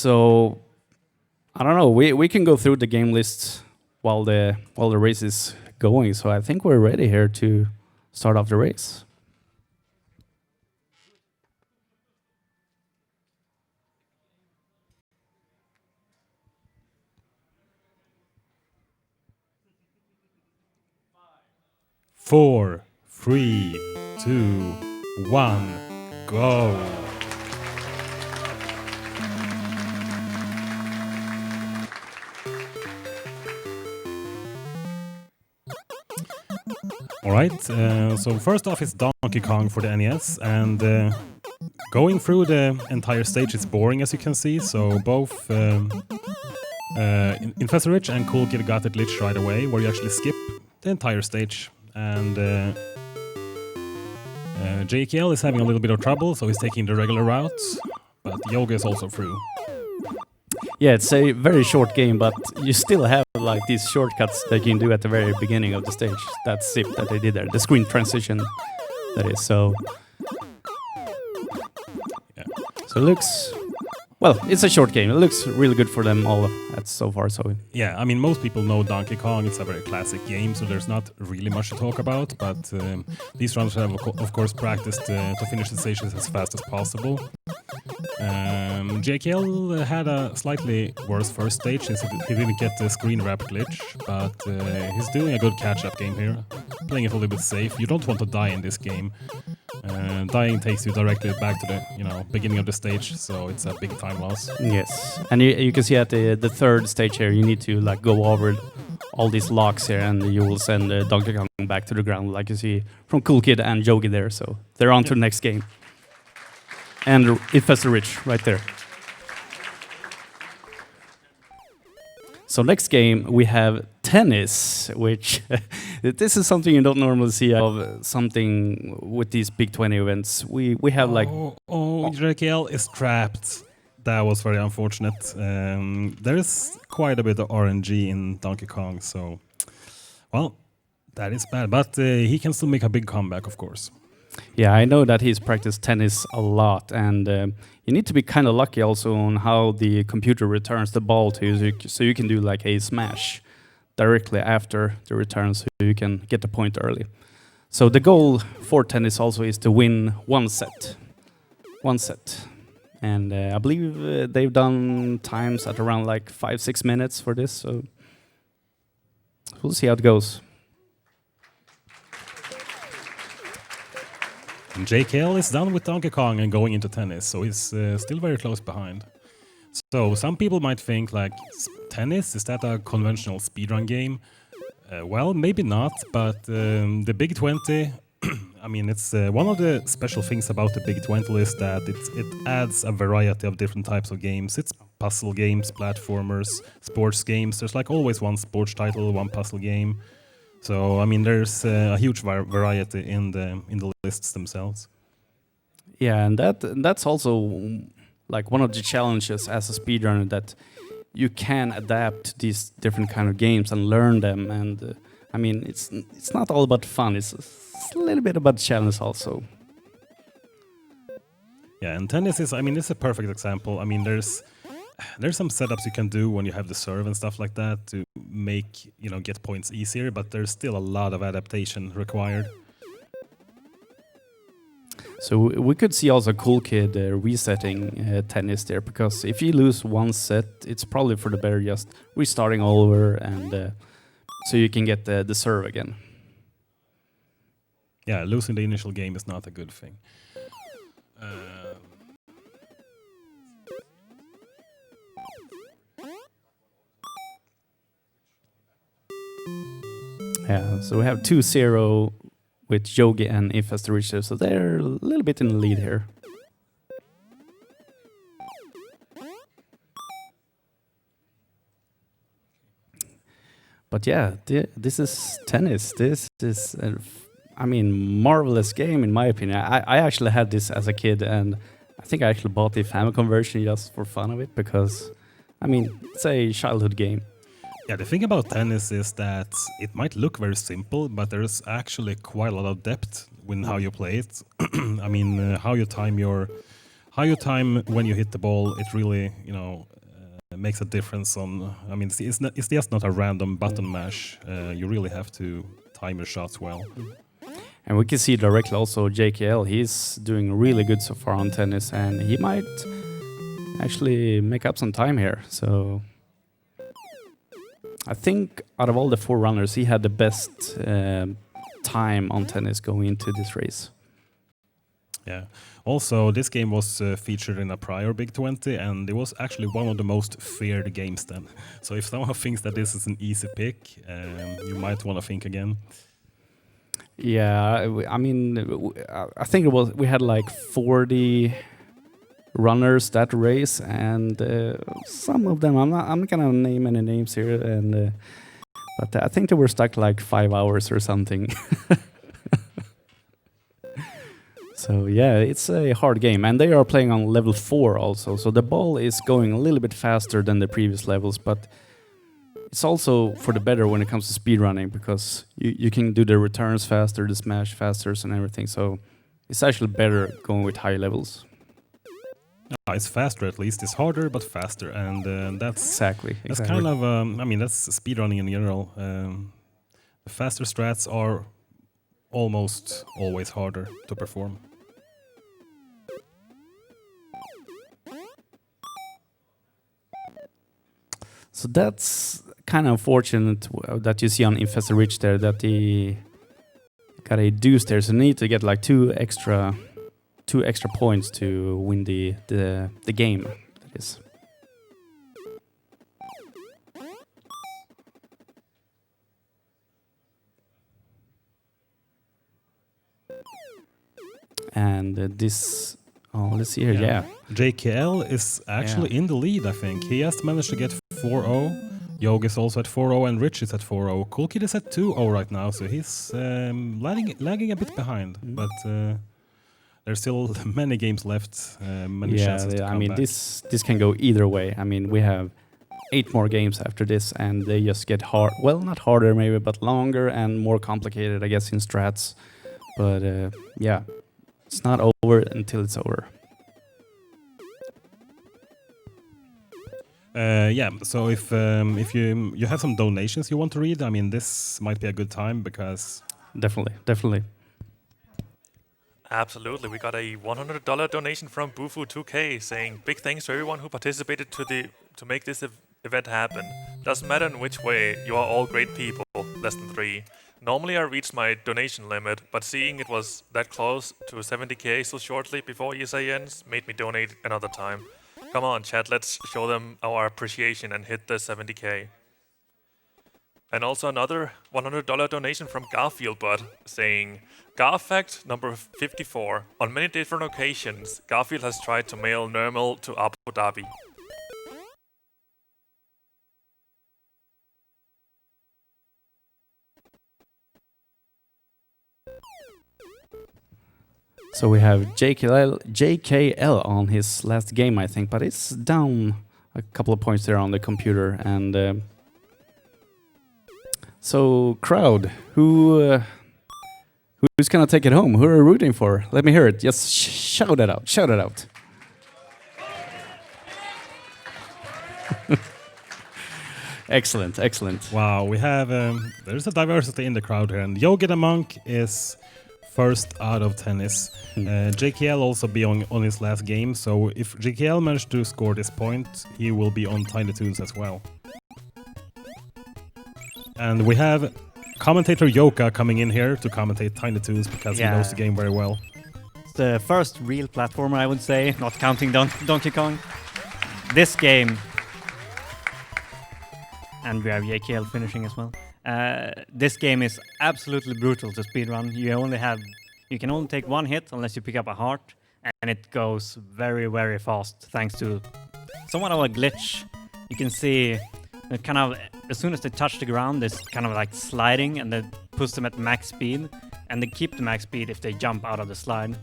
So I don't know. We can go through the game list while the race is going. So I think we're ready here to start off the race. Four, 3, 2, 1, go! Alright, so first off is Donkey Kong for the NES, and going through the entire stage is boring, as you can see, so both InfestedRiche and COOLKID got it glitch right away, where you actually skip the entire stage. And JkL is having a little bit of trouble, so he's taking the regular routes, but Yoga is also through. Yeah, it's a very short game, but you still have like these shortcuts that you can do at the very beginning of the stage. That zip that they did there, the screen transition, that is. So, yeah. So it looks, well, it's a short game. It looks really good for them all so far. So yeah, I mean, most people know Donkey Kong. It's a very classic game, so there's not really much to talk about. But these runners have, of course, practiced to finish the stages as fast as possible. JkL had a slightly worse first stage since he didn't get the screen wrap glitch, but he's doing a good catch-up game here, playing it a little bit safe. You don't want to die in this game. Dying takes you directly back to the beginning of the stage, so it's a big time loss. Yes, and you can see at the third stage here, you need to like go over all these locks here, and you will send Donkey Kong back to the ground, like you see from COOLKID and Yogi there. So they're on to the next game. And InfestedRiche right there. So next game we have tennis, which this is something you don't normally see of something with these Big 20 events. We have like JkL is trapped. That was very unfortunate. There is quite a bit of RNG in Donkey Kong, so well, that is bad. But he can still make a big comeback, of course. Yeah, I know that he's practiced tennis a lot, and you need to be kind of lucky also on how the computer returns the ball to you, so you can do like a smash directly after the return, so you can get the point early. So the goal for tennis also is to win one set. And I believe they've done times at around like 5-6 minutes for this, so we'll see how it goes. And JkL is done with Donkey Kong and going into tennis, so he's still very close behind. So some people might think like, tennis, is that a conventional speedrun game? Well, maybe not, but the Big 20, I mean, it's one of the special things about the Big 20 is that it adds a variety of different types of games. It's puzzle games, platformers, sports games. There's like always one sports title, one puzzle game. So I mean, there's a huge variety in the lists themselves. Yeah, and that's also like one of the challenges as a speedrunner, that you can adapt these different kind of games and learn them. And I mean, it's not all about fun. It's a little bit about challenge also. Yeah, and tennis is, I mean, it's a perfect example. I mean, there's some setups you can do when you have the serve and stuff like that to make, get points easier, but there's still a lot of adaptation required. So we could see also COOLKID resetting tennis there, because if you lose one set, it's probably for the better just restarting all over, and so you can get the serve again. Yeah, losing the initial game is not a good thing. Yeah, so we have 2-0 with Yogi and InfestedRiche, so they're a little bit in the lead here. But yeah, this is tennis. This is, marvelous game in my opinion. I actually had this as a kid, and I think I actually bought the Famicom version just for fun of it, because, it's a childhood game. Yeah, the thing about tennis is that it might look very simple, but there's actually quite a lot of depth in how you play it. How you time your how you time when you hit the ball, it really, makes a difference on. I mean, it's just not a random button mash. You really have to time your shots well. And we can see directly also JkL. He's doing really good so far on tennis, and he might actually make up some time here. So I think out of all the 4 runners, he had the best time on tennis going into this race. Yeah. Also, this game was featured in a prior Big 20, and it was actually one of the most feared games then. So if someone thinks that this is an easy pick, you might want to think again. Yeah, I mean, I think we had like 40 runners that race, and some of them I'm not gonna name any names here, and but I think they were stuck like 5 hours or something. So yeah, it's a hard game, and they are playing on level 4 also. So the ball is going a little bit faster than the previous levels, but it's also for the better when it comes to speedrunning, because you can do the returns faster, the smash faster, and everything. So it's actually better going with high levels. It's faster at least. It's harder but faster, and that's exactly. That's kind of I mean, that's speedrunning in general. The faster strats are almost always harder to perform. So that's kind of unfortunate that you see on InfestedRiche there that he got a deuce there. So you need to get like two extra points to win the game. That is. And this. Oh, let's see here. Yeah. JkL is actually in the lead, I think. He has managed to get 4-0. Yogi is also at 4-0 and Rich is at 4-0. COOLKID is at 2-0 right now, so he's lagging a bit behind. But there's still many games left, many chances to come I mean, back. this can go either way. I mean, we have 8 more games after this, and they just get hard. Well, not harder maybe, but longer and more complicated, I guess, in strats. But yeah. It's not over until it's over. Yeah, so if you have some donations you want to read, I mean, this might be a good time because... Definitely. Absolutely. We got a $100 donation from Bufu2K saying, "Big thanks to everyone who participated to make this event happen. Doesn't matter in which way, you are all great people. Less than 3. Normally I reached my donation limit, but seeing it was that close to 70k so shortly before ESA ends made me donate another time. Come on, chat, let's show them our appreciation and hit the 70k. And also another $100 donation from GarfieldBot saying, "Gar fact number 54. On many different occasions, Garfield has tried to mail Nermal to Abu Dhabi." So we have JkL on his last game, I think, but it's down a couple of points there on the computer. And so, crowd, who's gonna take it home? Who are you rooting for? Let me hear it. Just shout it out. Shout it out. Excellent. Wow, we have there's a diversity in the crowd here, and Yogidamonk is first out of tennis. JkL also be on his last game, so if JkL managed to score this point, he will be on Tiny Toons as well. And we have commentator Yoka coming in here to commentate Tiny Toons because he knows the game very well. It's the first real platformer, I would say, not counting Donkey Kong. This game, and we have JkL finishing as well. This game is absolutely brutal to speedrun. You can only take 1 hit unless you pick up a heart, and it goes very, very fast thanks to somewhat of a glitch. You can see it kind of, as soon as they touch the ground, it's kind of like sliding, and that puts them at max speed, and they keep the max speed if they jump out of the slide.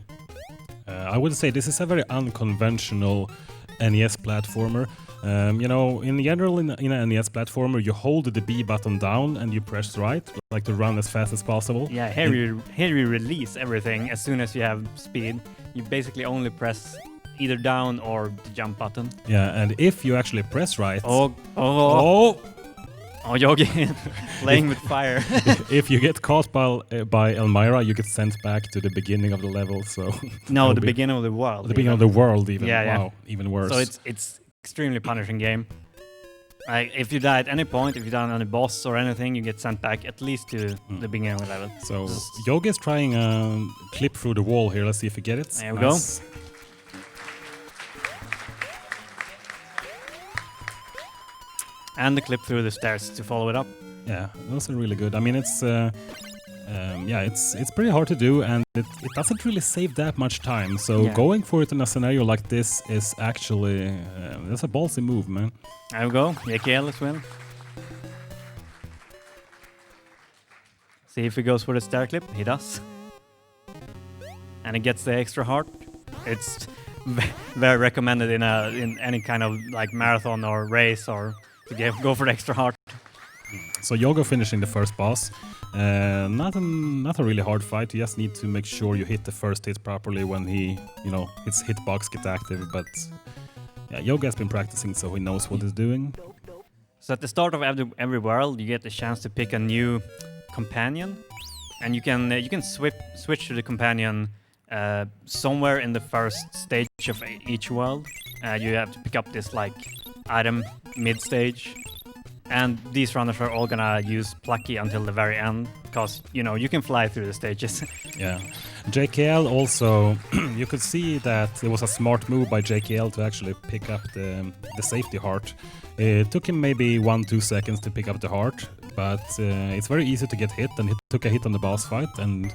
I would say this is a very unconventional NES platformer. In general, in an NES platformer, you hold the B button down and you press right, like to run as fast as possible. Yeah, here you release everything as soon as you have speed. You basically only press either down or the jump button. Yeah, and if you actually press right... Oh, Yogi, playing with fire. If you get caught by Elmira, you get sent back to the beginning of the level, so... No, the beginning of the world. The beginning of the world, even. Yeah, wow, even worse. So it's extremely punishing game. If you die at any point, if you die on a boss or anything, you get sent back at least to the beginning of the level. So Yogi is trying a clip through the wall here. Let's see if he gets it. There we go. And the clip through the stairs to follow it up. Yeah, those are really good. I mean, it's pretty hard to do, and it doesn't really save that much time. So going for it in a scenario like this is actually that's a ballsy move, man. There we go, JkL as well. See if he goes for the stair clip. He does, and he gets the extra heart. It's very recommended in any kind of like marathon or race or to go for the extra heart. So Yogo finishing the first boss. Not a really hard fight. You just need to make sure you hit the first hit properly when his hitbox gets active. But yeah, Yoga has been practicing, so he knows what he's doing. So at the start of every world, you get the chance to pick a new companion, and you can switch to the companion somewhere in the first stage of each world. You have to pick up this like item mid stage. And these runners are all gonna use Plucky until the very end, because you can fly through the stages. Yeah, JkL also. You could see that it was a smart move by JkL to actually pick up the safety heart. It took him maybe 1-2 seconds to pick up the heart, but it's very easy to get hit, and he took a hit on the boss fight. And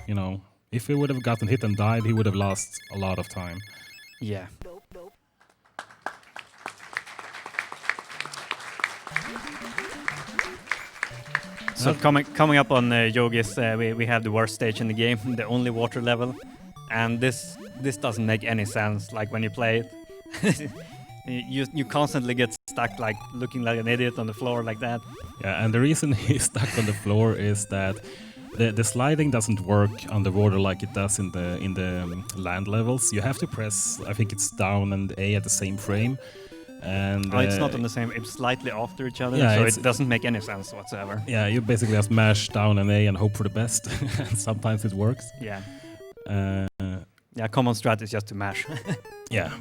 if he would have gotten hit and died, he would have lost a lot of time. Yeah. So coming up on Yogi's, we have the worst stage in the game, the only water level, and this doesn't make any sense. Like when you play it, you constantly get stuck, like looking like an idiot on the floor like that. Yeah, and the reason he's stuck on the floor is that the sliding doesn't work underwater like it does in the land levels. You have to press, I think it's down and A at the same frame. And it's not on the same, it's slightly after each other, yeah, so it doesn't make any sense whatsoever. Yeah, you basically just mash down an A and hope for the best. Sometimes it works. Yeah. Yeah, common strat is just to mash. Yeah.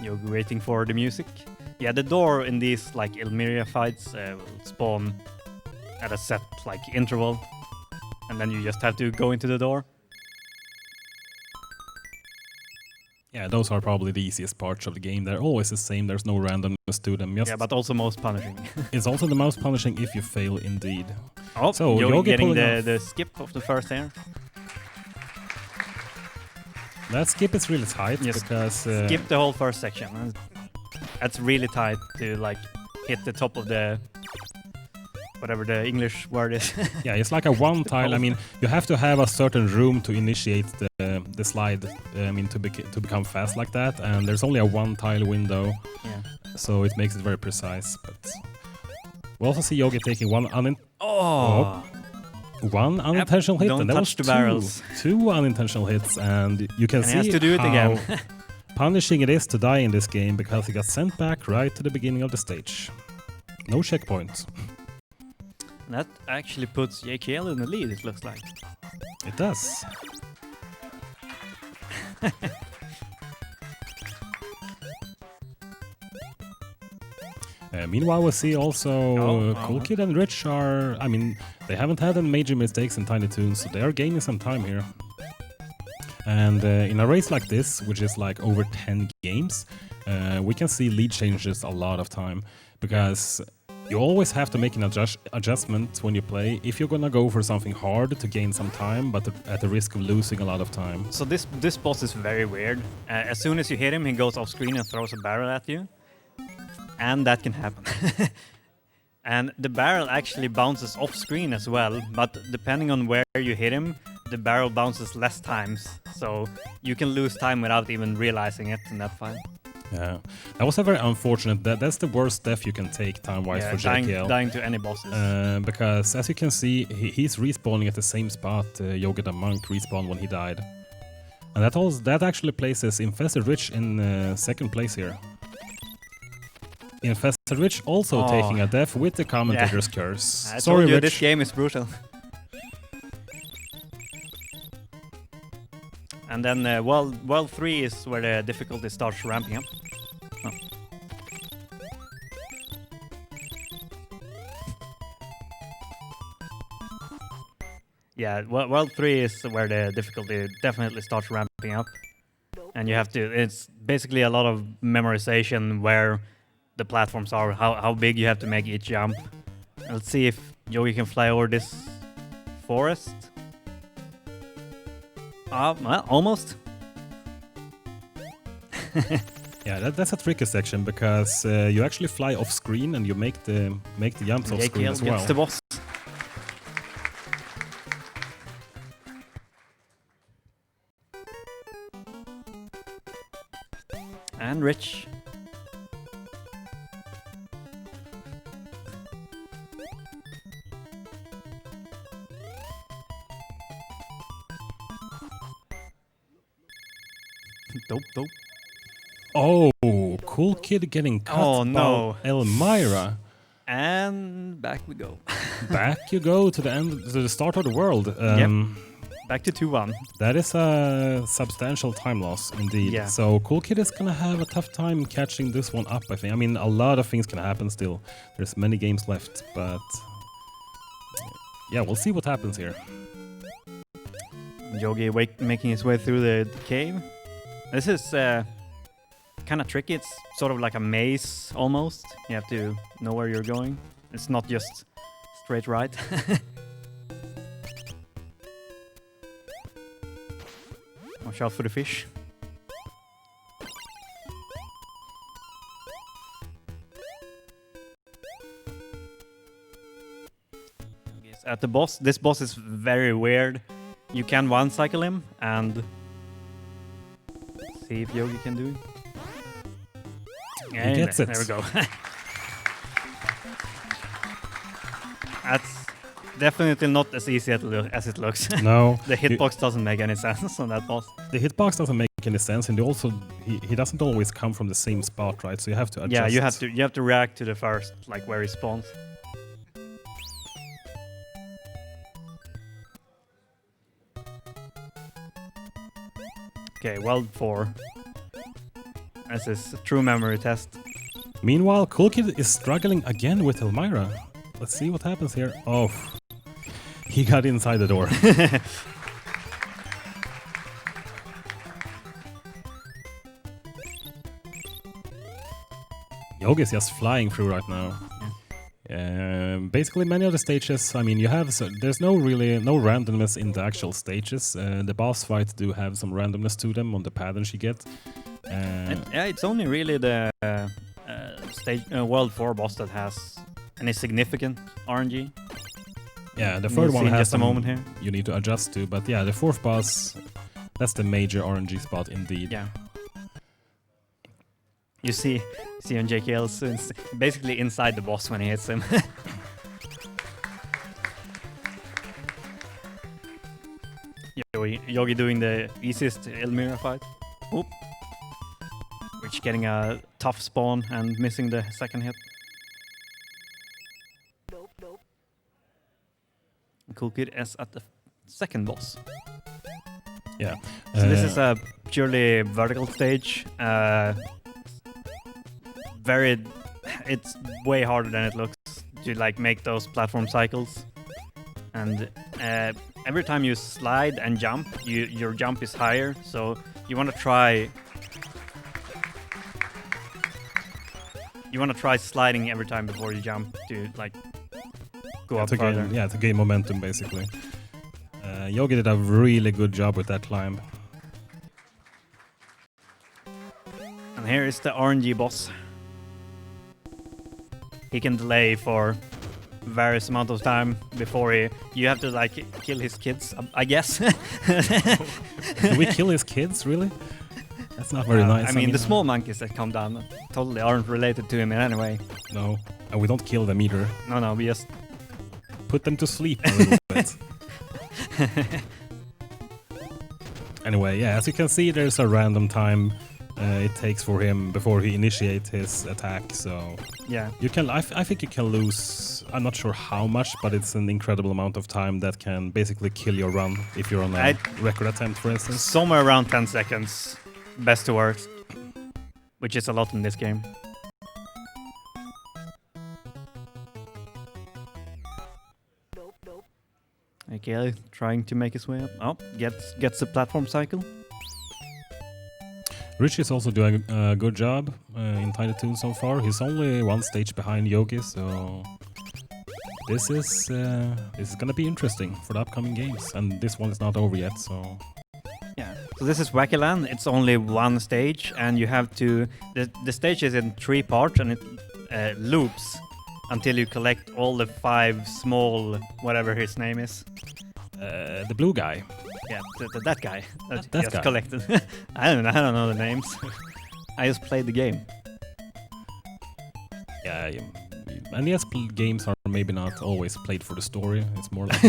You're waiting for the music. Yeah, the door in these like Elmira fights will spawn at a set like interval, and then you just have to go into the door. Yeah, those are probably the easiest parts of the game. They're always the same. There's no randomness to them. Yeah, but also most punishing. It's also the most punishing if you fail, indeed. Oh, so you're getting the skip of the first air. That skip is really tight because... skip the whole first section. That's really tight to like hit the top of the... whatever the English word is. Yeah, it's like a one tile. I mean, you have to have a certain room to initiate the slide. I mean, to become fast like that. And there's only a one tile window. Yeah. So it makes it very precise. But we also see Yogi taking one unintentional hit, Don't and that was touch the barrels. Two unintentional hits, and you can see he has to do it again. punishing it is to die in this game because he got sent back right to the beginning of the stage. No checkpoint. That actually puts JkL in the lead, it looks like. It does. Meanwhile, we see also COOLKID and Rich are... I mean, they haven't had any major mistakes in Tiny Toons, so they are gaining some time here. And in a race like this, which is like over 10 games, we can see lead changes a lot of time, because you always have to make an adjustment when you play if you're gonna go for something hard to gain some time, but at the risk of losing a lot of time. So this boss is very weird. As soon as you hit him, he goes off screen and throws a barrel at you. And that can happen. And the barrel actually bounces off screen as well, but depending on where you hit him, the barrel bounces less times. So you can lose time without even realizing it in that fight. Yeah, that was a very unfortunate. That's the worst death you can take time-wise for JkL. Dying to any bosses. Because as you can see, he's respawning at the same spot Yogidamonk respawned when he died. And that actually places InfestedRiche in second place here. InfestedRiche also taking a death with the commentator's curse. I Sorry, told you Rich. this game is brutal. And then world 3 is where the difficulty starts ramping up. Oh. Yeah, world 3 is where the difficulty definitely starts ramping up. And you have to, it's basically a lot of memorization where the platforms are, how big you have to make each jump. Let's see if Yogi can fly over this forest. Well, almost. Yeah, that's a tricky section because you actually fly off screen and you make the jumps off screen as well. Gets the boss. And Rich. Dope. Oh, COOLKID getting cut by Elmira. And back we go. Back you go to the start of the world. Back to 2-1. That is a substantial time loss indeed. Yeah. So COOLKID is gonna have a tough time catching this one up, I think. I mean, a lot of things can happen still. There's many games left, but yeah, we'll see what happens here. Yogi making his way through the cave. This is kind of tricky. It's sort of like a maze almost. You have to know where you're going. It's not just straight right. Watch out for the fish. At the boss, this boss is very weird. You can one-cycle him and see if Yogi can do it. He gets it. There we go. That's definitely not as easy as it looks. No. The hitbox doesn't make any sense on that boss. The hitbox doesn't make any sense, and he doesn't always come from the same spot, right? So you have to adjust. Yeah, you have to react to the first, like where he spawns. Okay, World 4. This is a true memory test. Meanwhile, COOLKID is struggling again with Elmira. Let's see what happens here. Oh, he got inside the door. Yogi's just flying through right now. Basically, many of the stages, I mean, there's no randomness in the actual stages. The boss fights do have some randomness to them on the patterns you get. It's only really the World 4 boss that has any significant RNG. Yeah, the third one has just a moment here. You need to adjust to, but yeah, the fourth boss, that's the major RNG spot indeed. Yeah. You see on JkL basically inside the boss when he hits him. Yogi doing the easiest Elmira fight. Oop. Which getting a tough spawn and missing the second hit. COOLKID is at the second boss. Yeah. So this is a purely vertical stage. It's way harder than it looks to like make those platform cycles. And every time you slide and jump, your jump is higher. So you want to try sliding every time before you jump to like go up further. To gain momentum basically. Yogi did a really good job with that climb. And here is the RNG boss. He can delay for various amount of time before you have to like kill his kids, I guess. Do we kill his kids, really? That's not very nice. I mean, the small monkeys that come down totally aren't related to him in any way. No, and we don't kill them either. No, we just put them to sleep a little bit. Anyway, yeah, as you can see, there's a random time it takes for him before he initiates his attack. So yeah, you can. I think you can lose. I'm not sure how much, but it's an incredible amount of time that can basically kill your run if you're on a record attempt, for instance. Somewhere around 10 seconds, best to worst, which is a lot in this game. JkL trying to make his way up. Oh, gets the platform cycle. Rich is also doing a good job in Tiny Toon so far. He's only one stage behind Yogi, so this is gonna be interesting for the upcoming games. And this one is not over yet, so yeah. So this is Wacky Land. It's only one stage, and you have to. The stage is in 3 parts, and it loops until you collect all the 5 small, whatever his name is. The blue guy. Yeah, that guy. That just guy. Collected. I don't know the names. I just played the game. Yeah, NES games are maybe not always played for the story. It's more like...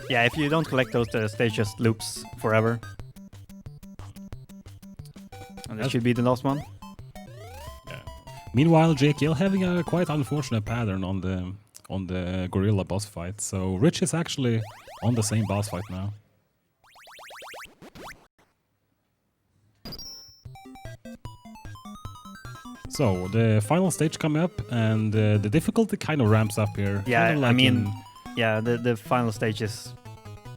Yeah, if you don't collect those, the stage just loops forever. And that should be the last one. Yeah. Meanwhile, JkL having a quite unfortunate pattern on the gorilla boss fight. So Rich is actually on the same boss fight now. So the final stage coming up, and the difficulty kind of ramps up here. Yeah, Kinda like I mean, yeah, the final stage is,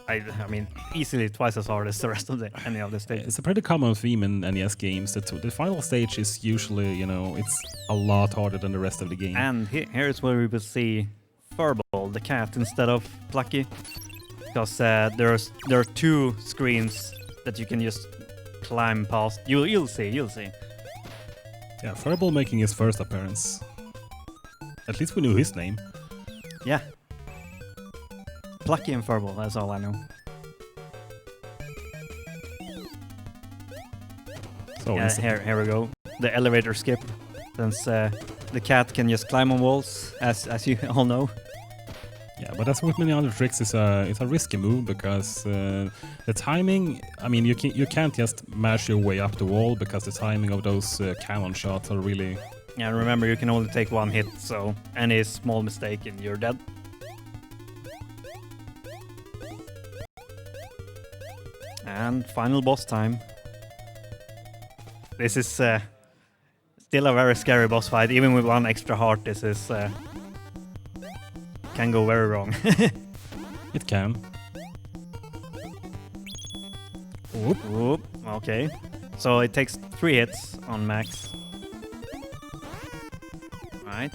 I mean, easily twice as hard as the rest of any of the stages. It's a pretty common theme in NES games that the final stage is usually, you know, it's a lot harder than the rest of the game. And here's where we will see Furball, the cat, instead of Plucky, because there are 2 screens that you can just climb past. You'll see. Yeah, Furball making his first appearance. At least we knew his name. Yeah. Plucky and Furball, that's all I know. So Yeah, here we go. The elevator skip, since the cat can just climb on walls, as you all know. yeah, but as with many other tricks, it's a risky move because the timing. I mean, you can't just mash your way up the wall because the timing of those cannon shots are really. Yeah, and remember you can only take 1 hit, so any small mistake and you're dead. And final boss time. This is still a very scary boss fight. Even with 1 extra heart, this is can go very wrong. It can. Whoop. Okay. So it takes 3 hits on max. Alright.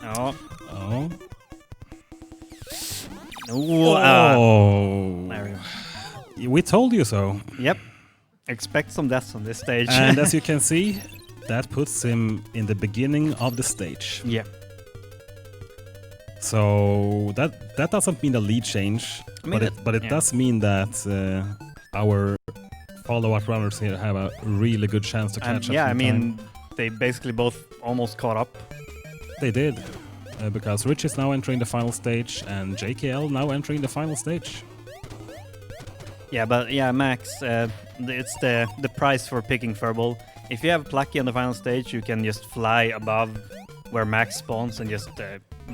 Oh. Oh. Oh. There we go. We told you so. Yep. Expect some deaths on this stage. And as you can see, that puts him in the beginning of the stage. Yeah. So that doesn't mean a lead change, I mean, but it does mean that our follow-up runners here have a really good chance to catch up. Yeah, I mean, time. they basically both almost caught up. They did, because Rich is now entering the final stage and JkL now entering the final stage. Yeah, but yeah, Max, it's the price for picking Furball. If you have Plucky on the final stage, you can just fly above where Max spawns and just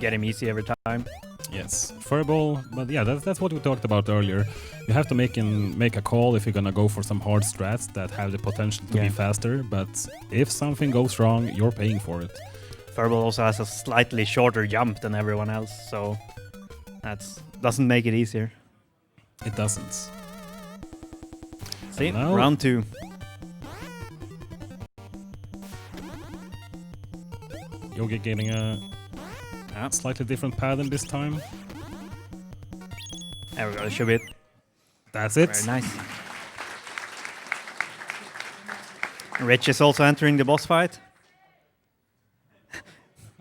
get him easy every time. Yes, Furball, but yeah, that's what we talked about earlier. You have to make a call if you're gonna go for some hard strats that have the potential to be faster, but if something goes wrong, you're paying for it. Furball also has a slightly shorter jump than everyone else, so that doesn't make it easier. It doesn't. See, round 2. Yogi getting a slightly different pattern this time. There we go, it should be it. That's it. Very nice. Rich is also entering the boss fight.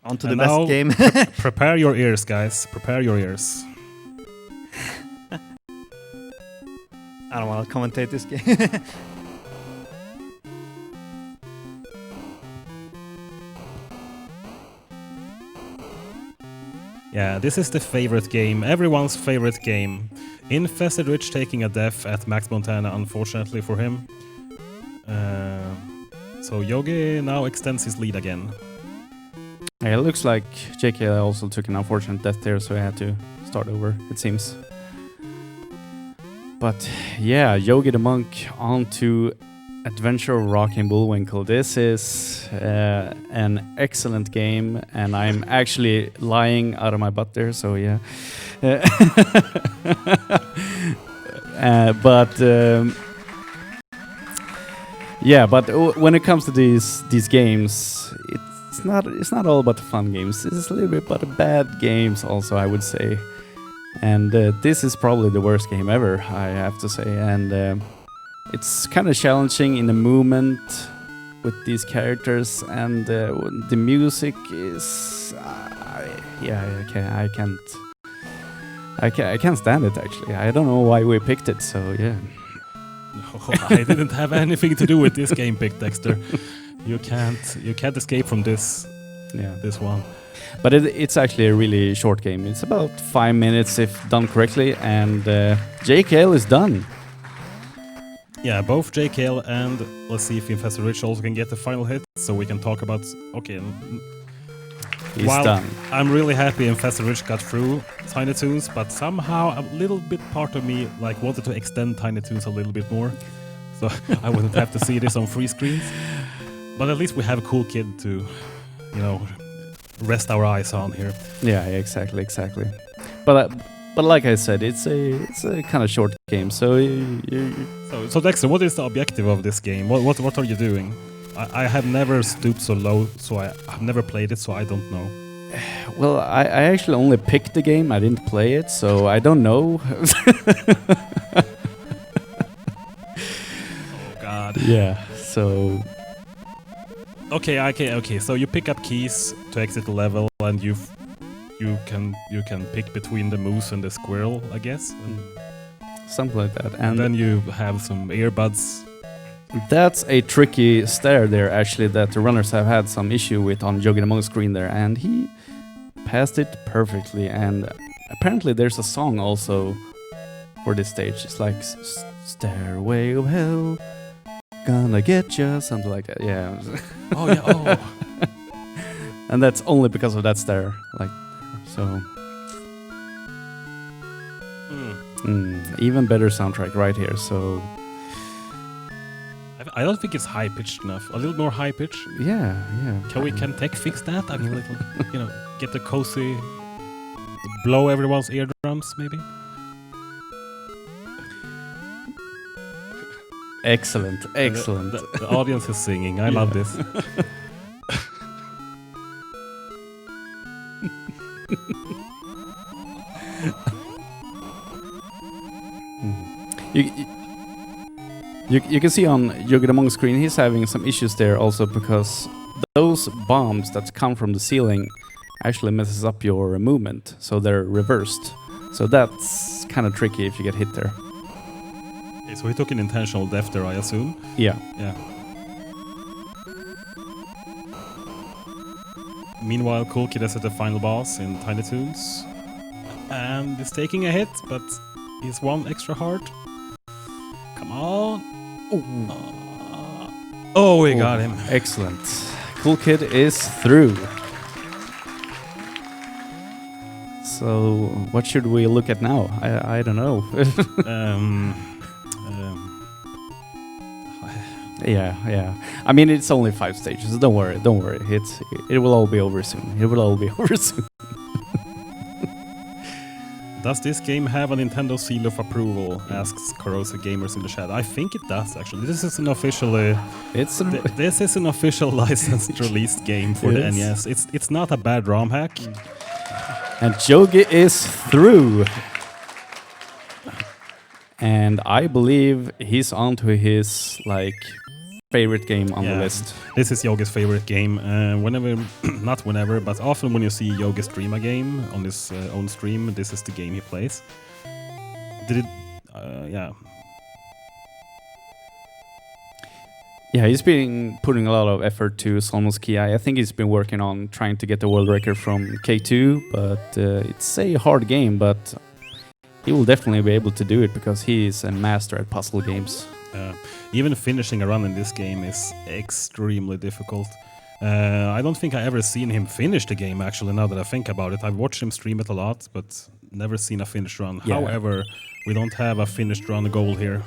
On to the best game. Prepare your ears, guys. Prepare your ears. I don't want to commentate this game. Yeah, this is the favorite game, everyone's favorite game. InfestedRiche taking a death at Max Montana, unfortunately for him. So Yogi now extends his lead again. Yeah, it looks like JkL also took an unfortunate death there, so he had to start over, it seems. But yeah, Yogidamonk on to Adventure of Wacky and Bullwinkle. This is an excellent game, and I'm actually lying out of my butt there, so yeah. But when it comes to these games, it's not all about the fun games. It's a little bit about the bad games also, I would say. And this is probably the worst game ever, I have to say. And it's kind of challenging in the movement with these characters, and the music is I can't stand it actually. I don't know why we picked it, so yeah. No, I didn't have anything to do with this game pick, Dexter. You can't escape from this one. But it's actually a really short game. It's about 5 minutes if done correctly, and JkL is done. Yeah, both JkL and let's see if InfestedRiche also can get the final hit, so we can talk about. Okay, he's done. I'm really happy InfestedRiche got through Tiny Toons, but somehow a little bit part of me wanted to extend Tiny Toons a little bit more, so I wouldn't have to see this on 3 screens. But at least we have a COOLKID to, rest our eyes on here. Yeah, exactly. But like I said, it's a kind of short game. So So Dexter, what is the objective of this game? What are you doing? I have never stooped so low, so I've never played it, so I don't know. Well, I actually only picked the game. I didn't play it, so I don't know. Oh God. Yeah. So. Okay. So you pick up keys to exit the level, and you can pick between the moose and the squirrel, I guess. Something like that. And then you have some earbuds. That's a tricky stair there, actually, that the runners have had some issue with on Yogidamonk's screen there, and he passed it perfectly. And apparently there's a song also for this stage. It's like Stairway of Hell, gonna get you, something like that. Yeah. Oh yeah. Oh. And that's only because of that stair, so. Even better soundtrack right here. So. I don't think it's high pitched enough. A little more high pitch. Yeah. Can tech fix that? I mean, get the cozy, blow everyone's eardrums, maybe. Excellent. The audience is singing. I love this. You can see on Yogidamonk's screen he's having some issues there also, because those bombs that come from the ceiling actually messes up your movement, so they're reversed. So that's kind of tricky if you get hit there. Okay, so he took an intentional death there, I assume. Yeah. Meanwhile, COOLKID is at the final boss in Tiny Toons, and is taking a hit, but he's one extra heart. Come on. Oh, we got him. Excellent. COOLKID is through. So, what should we look at now? I don't know. Yeah. I mean, it's only 5 stages. Don't worry. It will all be over soon. Does this game have a Nintendo seal of approval? Asks Corrosive Gamers in the chat. I think it does, actually. This is an official. This is an official licensed released game for the NES. It's not a bad ROM hack. And Yogi is through. And I believe he's on to his favorite game on the list. This is Yogi's favorite game. Not whenever, but often when you see Yogi stream a game on his own stream, this is the game he plays. Yeah, he's been putting a lot of effort to Salmon's Key. I think he's been working on trying to get the world record from K2, but it's a hard game, but he will definitely be able to do it because he is a master at puzzle games. Even finishing a run in this game is extremely difficult. I don't think I ever seen him finish the game, actually, now that I think about it. I've watched him stream it a lot, but never seen a finished run. Yeah. However, we don't have a finished run goal here.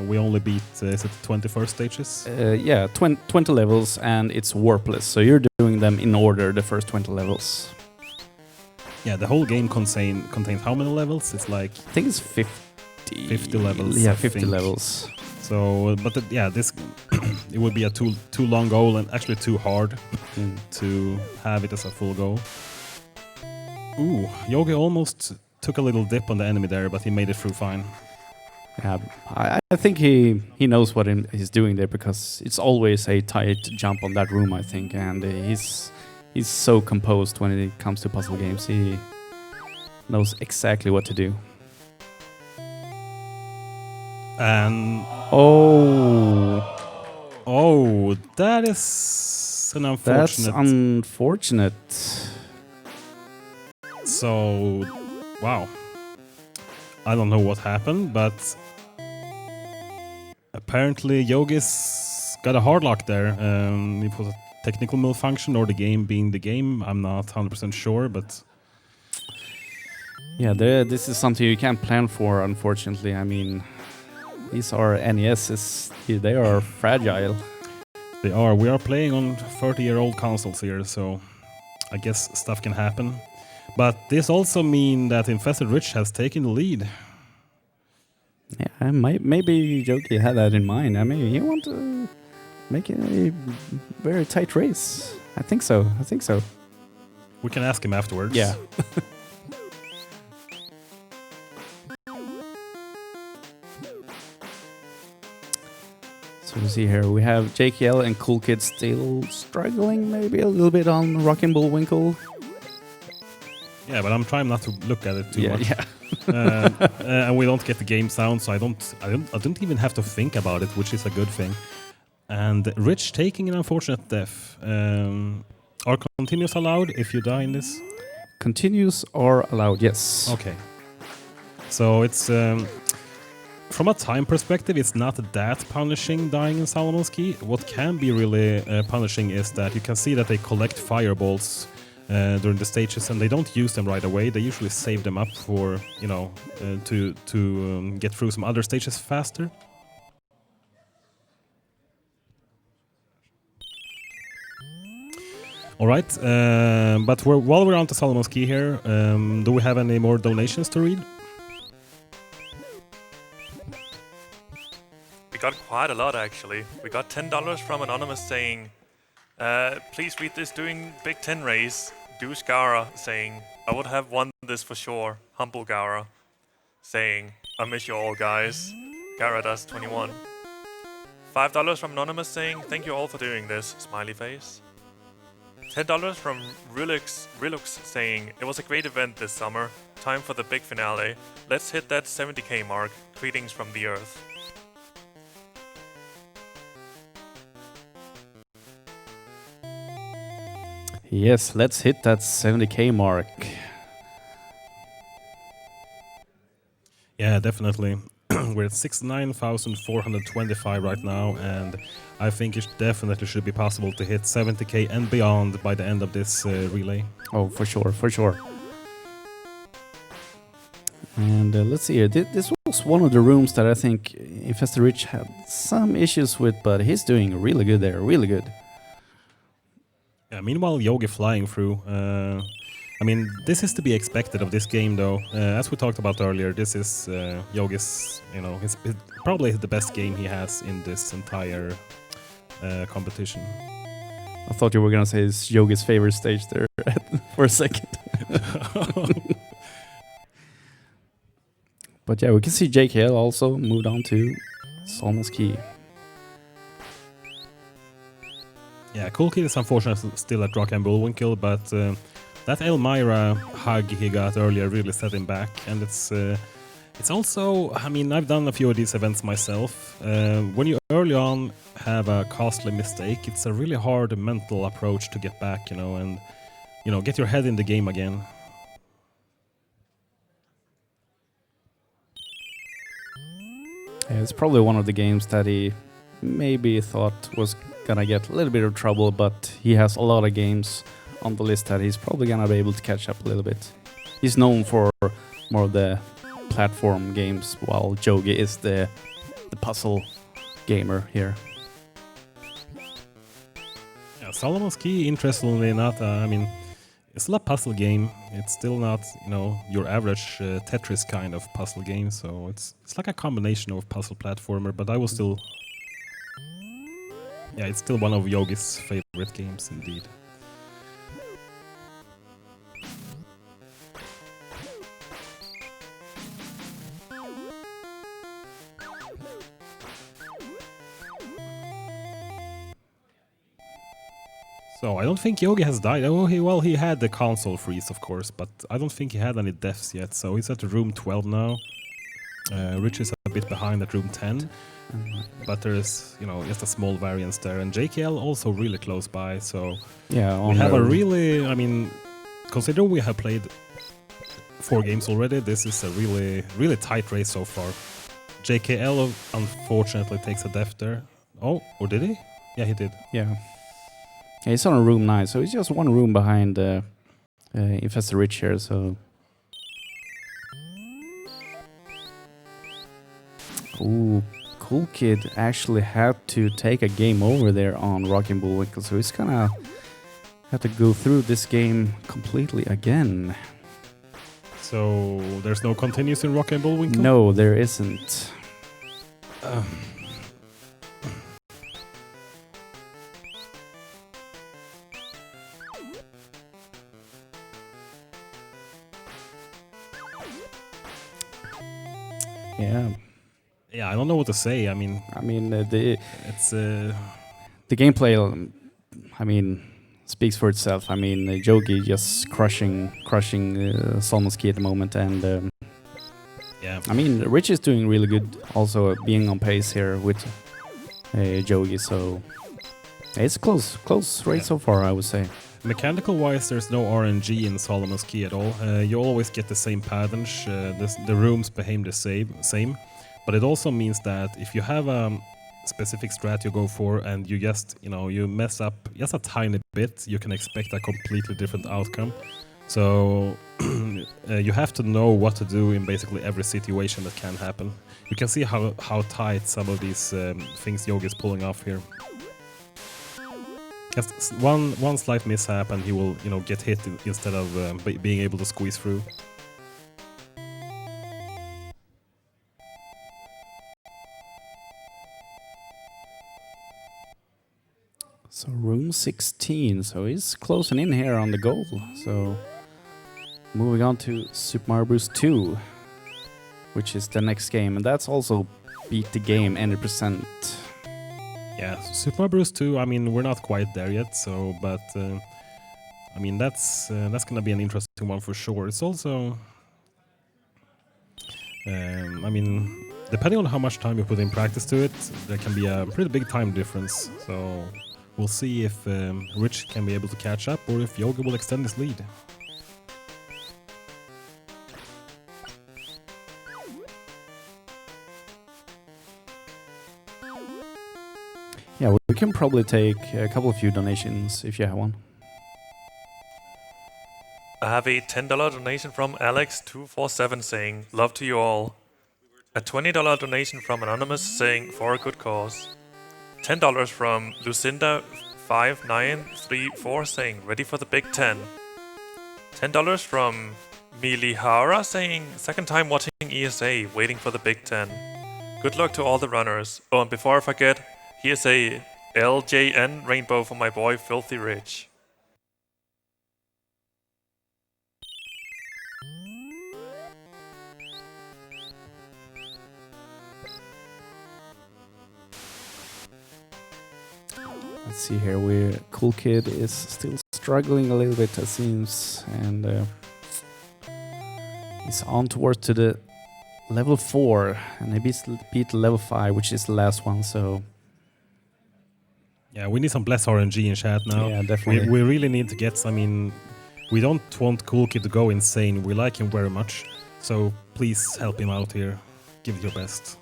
We only beat, is it 21st stages? Yeah, 20 levels, and it's warpless, so you're doing them in order, the first 20 levels. Yeah, the whole game contains how many levels? It's like... I think it's 50... 50 levels. Yeah, I 50 think. levels. So, but yeah, this it would be a too long goal and actually too hard to have it as a full goal. Ooh, Yogi almost took a little dip on the enemy there, but he made it through fine. Yeah, I think he knows what he's doing there because it's always a tight jump on that room, I think, and he's so composed when it comes to puzzle games. He knows exactly what to do. And oh, that is an unfortunate. That's unfortunate. So, wow. I don't know what happened, but apparently Yogi's got a hard lock there. It was a technical malfunction or the game being the game. I'm not 100% sure, but... Yeah, this is something you can't plan for, unfortunately. I mean, these are NESs. They are fragile. They are. We are playing on 30-year-old consoles here, so I guess stuff can happen. But this also means that InfestedRiche has taken the lead. Yeah, maybe Yogi had that in mind. I mean, he want to make it a very tight race. I think so. We can ask him afterwards. Yeah. So we see here, we have JkL and COOLKID still struggling maybe a little bit on Wacky and Bullwinkle. Yeah, but I'm trying not to look at it too much. Yeah. And we don't get the game sound, so I don't even have to think about it, which is a good thing. And Rich taking an unfortunate death. Are continues allowed if you die in this? Continues are allowed, yes. Okay. So it's from a time perspective, it's not that punishing dying in Solomon's Key. What can be really punishing is that you can see that they collect fireballs during the stages, and they don't use them right away. They usually save them up for, you know, to get through some other stages faster. All right, but while we're on to Solomon's Key here, do we have any more donations to read? We got quite a lot, actually. We got $10 from Anonymous saying, please read this during BIG10 race. Douche Gara saying, I would have won this for sure. Humble Gara saying, I miss you all, guys. Gara does 21. $5 from Anonymous saying, thank you all for doing this. Smiley face. $10 from Rilux saying, it was a great event this summer. Time for the big finale. Let's hit that 70k mark. Greetings from the Earth. Yes, let's hit that 70k mark. Yeah, definitely. We're at 69,425 right now, and I think it definitely should be possible to hit 70k and beyond by the end of this relay. Oh, for sure, for sure. And let's see here. This was one of the rooms that I think InfestedRiche had some issues with, but he's doing really good there, really good. Yeah, meanwhile, Yogi flying through. I mean, this is to be expected of this game, though. As we talked about earlier, this is Yogi's, you know, his probably the best game he has in this entire competition. I thought you were gonna say it's Yogi's favorite stage there for a second. But yeah, we can see JkL also moved on to Salmon's Key. Yeah, COOLKID is unfortunately still at Wacky and Bullwinkle, but that Elmira hug he got earlier really set him back, and it's It's also, I mean, I've done a few of these events myself. When you early on have a costly mistake, it's a really hard mental approach to get back, and get your head in the game again. Yeah, it's probably one of the games that he maybe thought was gonna get a little bit of trouble, but he has a lot of games on the list that he's probably gonna be able to catch up a little bit. He's known for more of the platform games, while Jogi is the puzzle gamer here. Yeah, Solomon's Key, interestingly not, I mean, it's still a puzzle game. It's still not, your average Tetris kind of puzzle game. So it's like a combination of puzzle platformer. But I will still, yeah, it's still one of Yogi's favorite games indeed. So I don't think Yogi has died. Oh, he had the console freeze, of course, but I don't think he had any deaths yet. So he's at room 12 now. Rich is a bit behind at room 10, but there's just a small variance there. And JkL also really close by. So yeah, we have a really, I mean, considering we have played 4 games already, this is a really tight race so far. JkL unfortunately takes a death there. Oh, or did he? Yeah, he did. Yeah. Yeah, he's on room 9, so he's just one room behind InfestedRiche here, so... Ooh, COOLKID actually had to take a game over there on Wacky and Bullwinkle, so he's gonna have to go through this game completely again. So there's no continues in Wacky and Bullwinkle? No, there isn't. Yeah, I don't know what to say. I mean, it's the gameplay. Speaks for itself. I mean, Jogi just crushing Solomon's Key at the moment, and yeah. I mean, Rich is doing really good, also being on pace here with Jogi. So it's close race so far, I would say. Mechanical wise, there's no RNG in Solomon's Key at all. You always get the same patterns. The rooms behave the same. But it also means that if you have a specific strat you go for and you just, you mess up just a tiny bit, you can expect a completely different outcome. So you have to know what to do in basically every situation that can happen. You can see how tight some of these things Yogi is pulling off here. Just one slight mishap and he will, get hit instead of being able to squeeze through. So room 16, so he's closing in here on the goal. So moving on to Super Mario Bros. 2, which is the next game, and that's also beat the game 100%. Yeah, Super Mario Bros. 2, I mean, we're not quite there yet, so, but, I mean, that's gonna be an interesting one for sure. It's also, I mean, depending on how much time you put in practice to it, there can be a pretty big time difference, so we'll see if Rich can be able to catch up or if Yogi will extend his lead. Yeah, we can probably take a couple of few donations if you have one. I have a $10 donation from Alex247 saying, love to you all. A $20 donation from Anonymous saying, for a good cause. $10 from Lucinda5934 saying, ready for the Big 10. $10 from Milihara saying, second time watching ESA, waiting for the Big 10. Good luck to all the runners. Oh, and before I forget, here's a LJN rainbow for my boy Filthy Rich. Let's see here, COOLKID is still struggling a little bit, it seems, and he's on towards to the level 4, and he beat level 5, which is the last one. So yeah, we need some bless RNG in chat now. yeah, definitely. We really need to get. I mean, we don't want COOLKID to go insane. We like him very much, so please help him out here. Give it your best.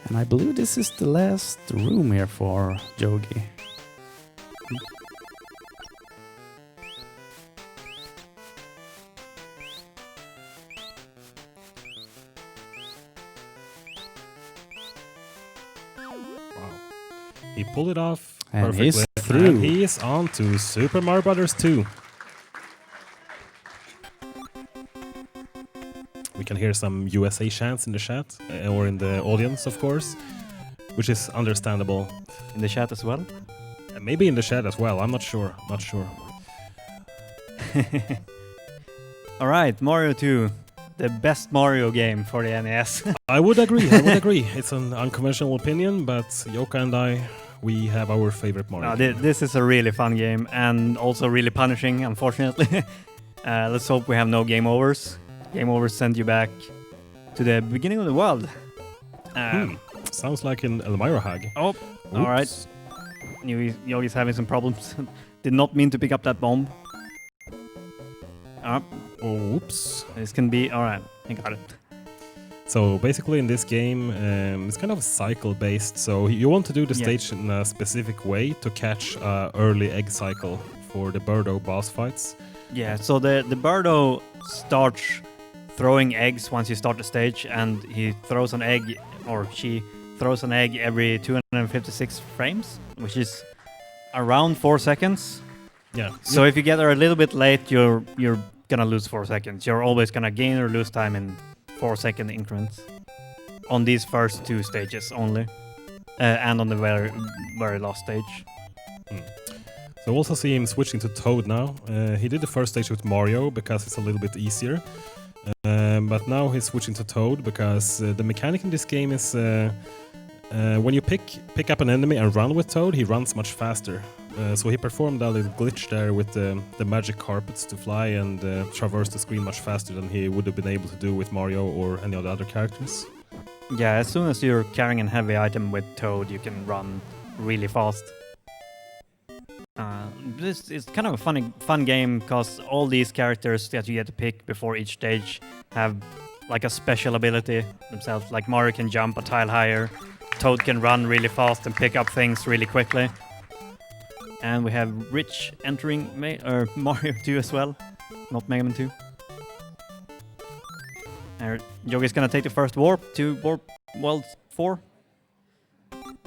And I believe this is the last room here for Yogi. He pulled it off And perfectly. he's through. And he is on to Super Mario Brothers 2. We can hear some USA chants in the chat, or in the audience, of course, which is understandable. In the chat as well. Maybe in the chat as well. I'm not sure. Not sure. All right, Mario 2, the best Mario game for the NES. I would agree. I would agree. It's an unconventional opinion, but Joka and I, we have our favorite Mario. This is a really fun game and also really punishing, unfortunately. Let's hope we have no game overs. Game overs send you back to the beginning of the world. Sounds like an Elmira hag. Oh, all right. Yogi's having some problems. Did not mean to pick up that bomb. Oops. This can be... Alright, I got it. So basically in this game, it's kind of cycle-based. So you want to do the Yeah. stage in a specific way to catch early egg cycle for the Birdo boss fights. Yeah, so the Birdo starts throwing eggs once you start the stage, and he throws an egg, or she throws an egg every 256 frames, which is around 4 seconds. Yeah. So if you get there a little bit late, you're gonna lose 4 seconds. You're always gonna gain or lose time in 4-second increments on these first 2 stages only, and on the very, very last stage. So also see him switching to Toad now. He did the first stage with Mario because it's a little bit easier. But now he's switching to Toad because the mechanic in this game is when you pick up an enemy and run with Toad, he runs much faster. So he performed a little glitch there with the magic carpets to fly and traverse the screen much faster than he would have been able to do with Mario or any of the other characters. Yeah, as soon as you're carrying a heavy item with Toad, you can run really fast. This is kind of a fun game because all these characters that you get to pick before each stage have like a special ability themselves. Like Mario can jump a tile higher, Toad can run really fast and pick up things really quickly. And we have Rich entering Mario 2 as well, not Mega Man 2. Yogi's gonna take the first warp to Warp World 4.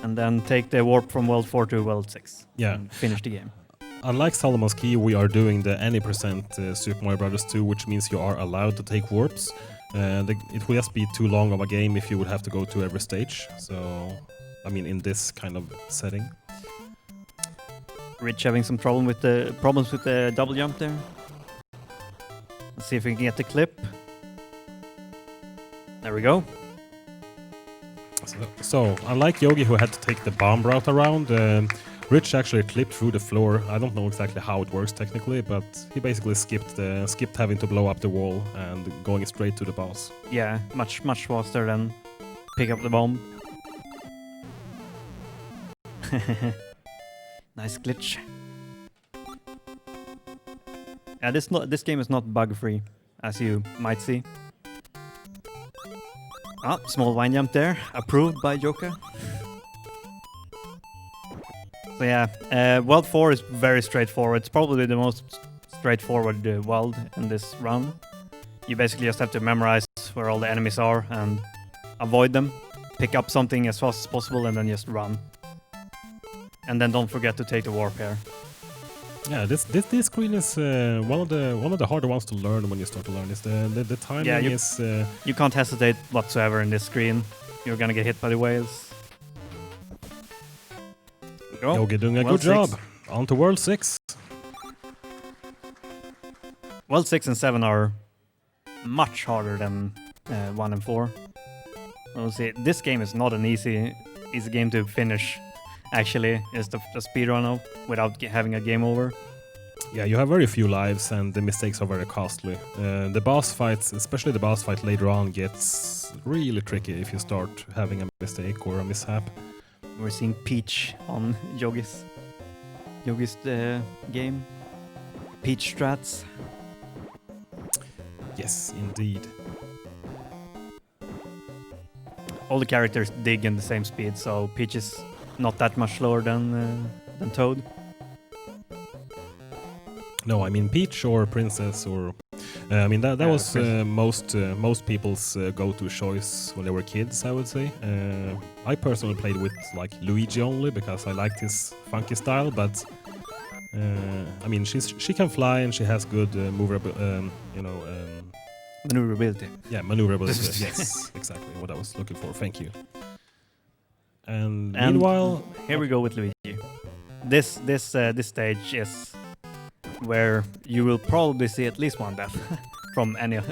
And then take the warp from World 4 to World 6. Yeah. And finish the game. Unlike Solomon's Key, we are doing the any percent Super Mario Brothers 2, which means you are allowed to take warps. It would just be too long of a game if you would have to go to every stage. So, I mean, in this kind of setting. Rich having some problems with the double jump there. Let's see if we can get the clip. There we go. So unlike Yogi, who had to take the bomb route around, Rich actually clipped through the floor. I don't know exactly how it works technically, but he basically skipped having to blow up the wall and going straight to the boss. Yeah, much faster than pick up the bomb. Nice glitch. Yeah, this game is not bug-free, as you might see. Small vine jump there, approved by Joka. So yeah, World 4 is very straightforward. It's probably the most straightforward world in this run. You basically just have to memorize where all the enemies are and avoid them. Pick up something as fast as possible and then just run. And then don't forget to take the warp here. Yeah, this screen is one of the harder ones to learn when you start to learn. Is the timing is you can't hesitate whatsoever in this screen. You're gonna get hit by the whales. Yogi doing a good job. On to World 6. World 6 and 7 are much harder than 1 and 4. We'll see. This game is not an easy game to finish. Actually, is the speedrun of without having a game over. Yeah, you have very few lives, and the mistakes are very costly. The boss fights, especially the boss fight later on, gets really tricky if you start having a mistake or a mishap. We're seeing Peach on Yogi's game. Peach strats. Yes, indeed. All the characters dig in the same speed, so Peach is not that much slower than Toad. No, I mean Peach or Princess or... I mean that was most people's go-to choice when they were kids, I would say. I personally played with like Luigi only because I liked his funky style, but I mean she can fly and she has good Maneuverability. Yeah, maneuverability. Yes, exactly what I was looking for. Thank you. And meanwhile, here we go with Luigi. This stage is where you will probably see at least one death from any of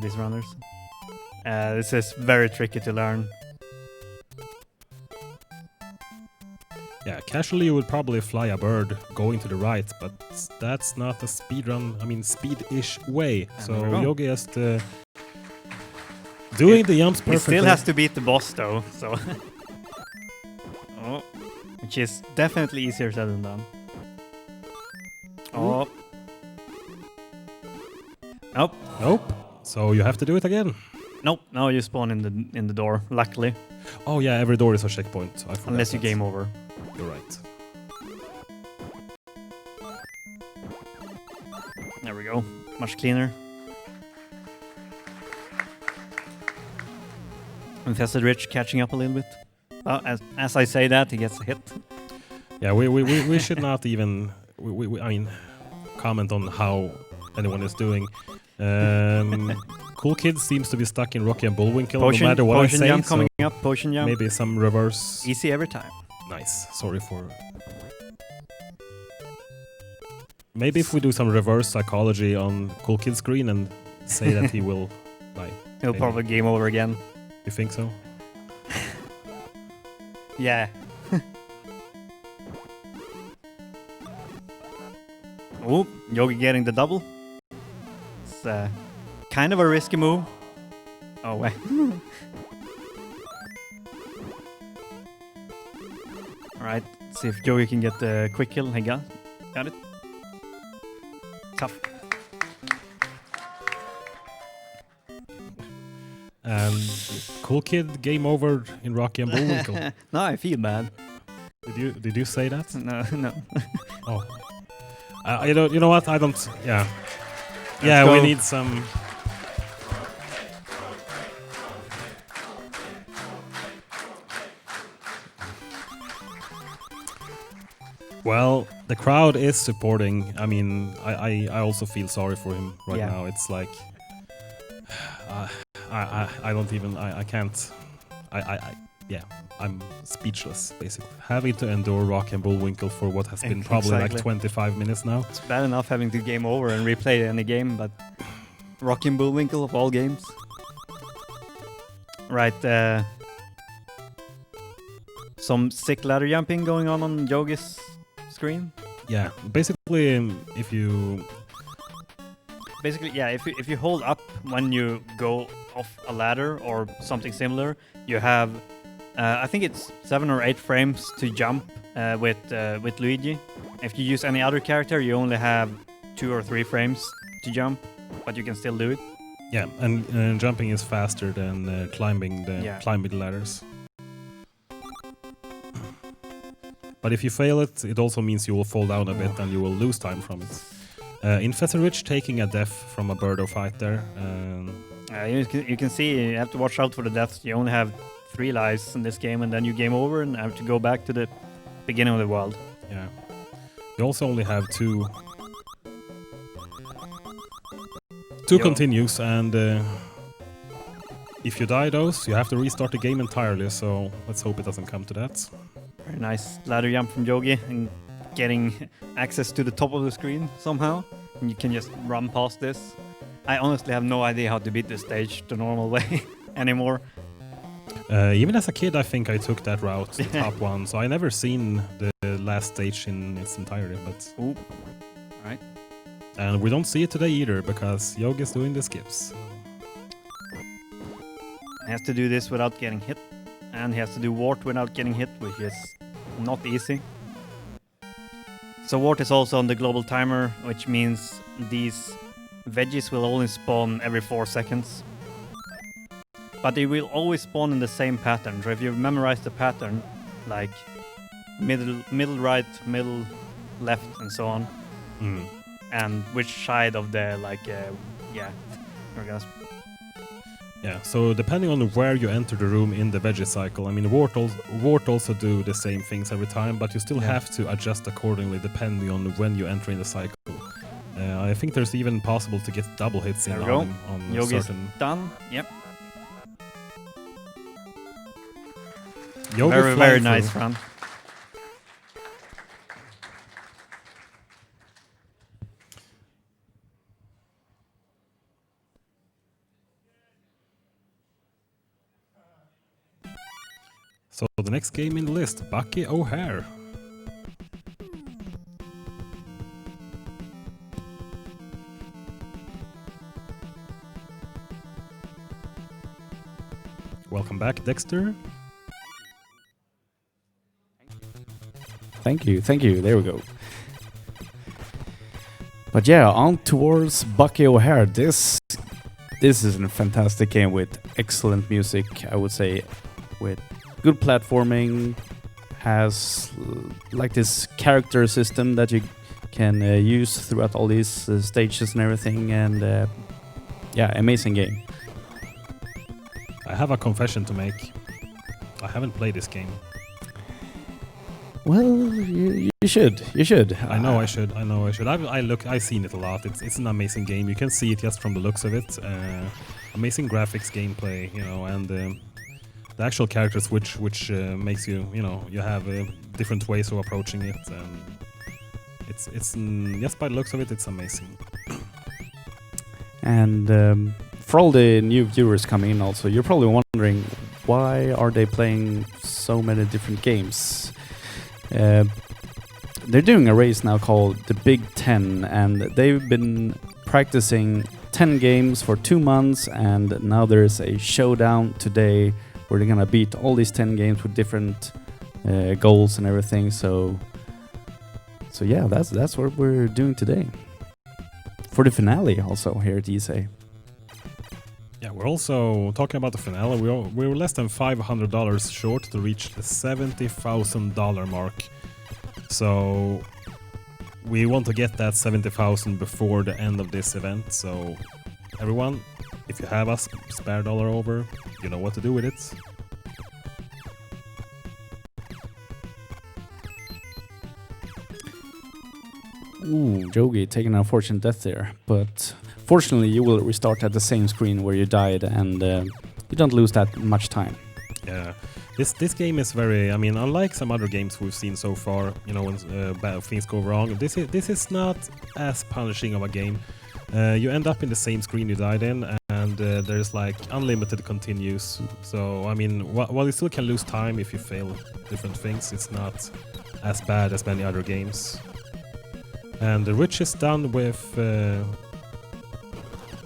these runners. This is very tricky to learn. Yeah, casually you would probably fly a bird going to the right, but that's not a speedrun, I mean speed-ish way. So Yogi has to doing the jumps perfectly. He still has to beat the boss though, so which is definitely easier said than done. Oh. Nope. So you have to do it again. Nope. Now you spawn in the door. Luckily. Oh yeah, every door is a checkpoint. I forgot unless you game over. You're right. There we go. Much cleaner. InfestedRiche catching up a little bit. As I say that, he gets a hit. Yeah, we should not even I mean comment on how anyone is doing. COOLKID seems to be stuck in Wacky and Bullwinkle no matter what I say. Potion jump coming up. Potion jump. Maybe some reverse. Easy every time. Nice. Sorry for. Maybe if we do some reverse psychology on COOLKID's screen and say that he will die. He'll probably game over again. You think so? Yeah. Oh, Yogi getting the double. It's kind of a risky move. Oh, wait. Alright, see if Yogi can get the quick kill. He got it. Tough. And COOLKID game over in Wacky and Bullwinkle. No, I feel bad. Did you say that? No. Oh. You know what? I don't. Yeah. Let's we go. need some. Well, the crowd is supporting. I mean, I also feel sorry for him right now. It's like I don't even. I can't. I'm speechless, basically. Having to endure Wacky and Bullwinkle for what has been probably like 25 minutes now. It's bad enough having to game over and replay any game, but Wacky and Bullwinkle of all games. Right, some sick ladder jumping going on Yogi's screen. Yeah, basically, if you hold up when you go off a ladder or something similar, you have I think it's 7 or 8 frames to jump with Luigi. If you use any other character, you only have 2 or 3 frames to jump, but you can still do it. Yeah, and jumping is faster than climbing the ladders. But if you fail it, it also means you will fall down a bit and you will lose time from it. InfestedRiche taking a death from a birdo fight there. You can see you have to watch out for the deaths. You only have 3 lives in this game, and then you game over and have to go back to the beginning of the world. Yeah. You also only have two continues, and if you die those, you have to restart the game entirely, so let's hope it doesn't come to that. Very nice ladder jump from Yogi and getting access to the top of the screen somehow, and you can just run past this. I honestly have no idea how to beat this stage the normal way anymore. Even as a kid, I think I took that route, the top one, so I never seen the last stage in its entirety, but... Ooh. Right. And we don't see it today either, because Yogi's doing the skips. He has to do this without getting hit, and he has to do wart without getting hit, which is not easy. So wart is also on the global timer, which means these veggies will only spawn every 4 seconds. But they will always spawn in the same pattern. So if you memorize the pattern, like middle right, middle left, and so on, and which side of the Yeah, so depending on where you enter the room in the veggie cycle, I mean, wart also do the same things every time, but you still have to adjust accordingly depending on when you enter in the cycle. I think there's even possible to get double hits in on Yogi's certain... done. Yep. Yogi very nice run. So the next game in the list, Bucky O'Hare. Welcome back, Dexter. Thank you. There we go. But yeah, on towards Bucky O'Hare. This is a fantastic game with excellent music, I would say, with good platforming, has like this character system that you can use throughout all these stages and everything, and yeah, amazing game. I have a confession to make. I haven't played this game. Well, you should. I know I should. I've seen it a lot. It's an amazing game. You can see it just from the looks of it. Amazing graphics, gameplay, and the actual characters, which makes you you have different ways of approaching it. It's just by the looks of it, it's amazing. And for all the new viewers coming in, also, you're probably wondering why are they playing so many different games. They're doing a race now called the BIG10, and they've been practicing 10 games for 2 months, and now there's a showdown today where they're gonna beat all these 10 games with different goals and everything. So yeah, that's what we're doing today for the finale. Also here at ESA. Yeah, we're also talking about the finale. We were less than $500 short to reach the $70,000 mark. So we want to get that 70,000 before the end of this event. So everyone, if you have a spare dollar over, you know what to do with it. Ooh, Jogi taking an unfortunate death there, but fortunately you will restart at the same screen where you died, and you don't lose that much time. Yeah, this game is very, I mean, unlike some other games we've seen so far, when bad things go wrong, this is not as punishing of a game. You end up in the same screen you died in, and there's like unlimited continues. So I mean, while you still can lose time if you fail different things, it's not as bad as many other games. And Rich is done with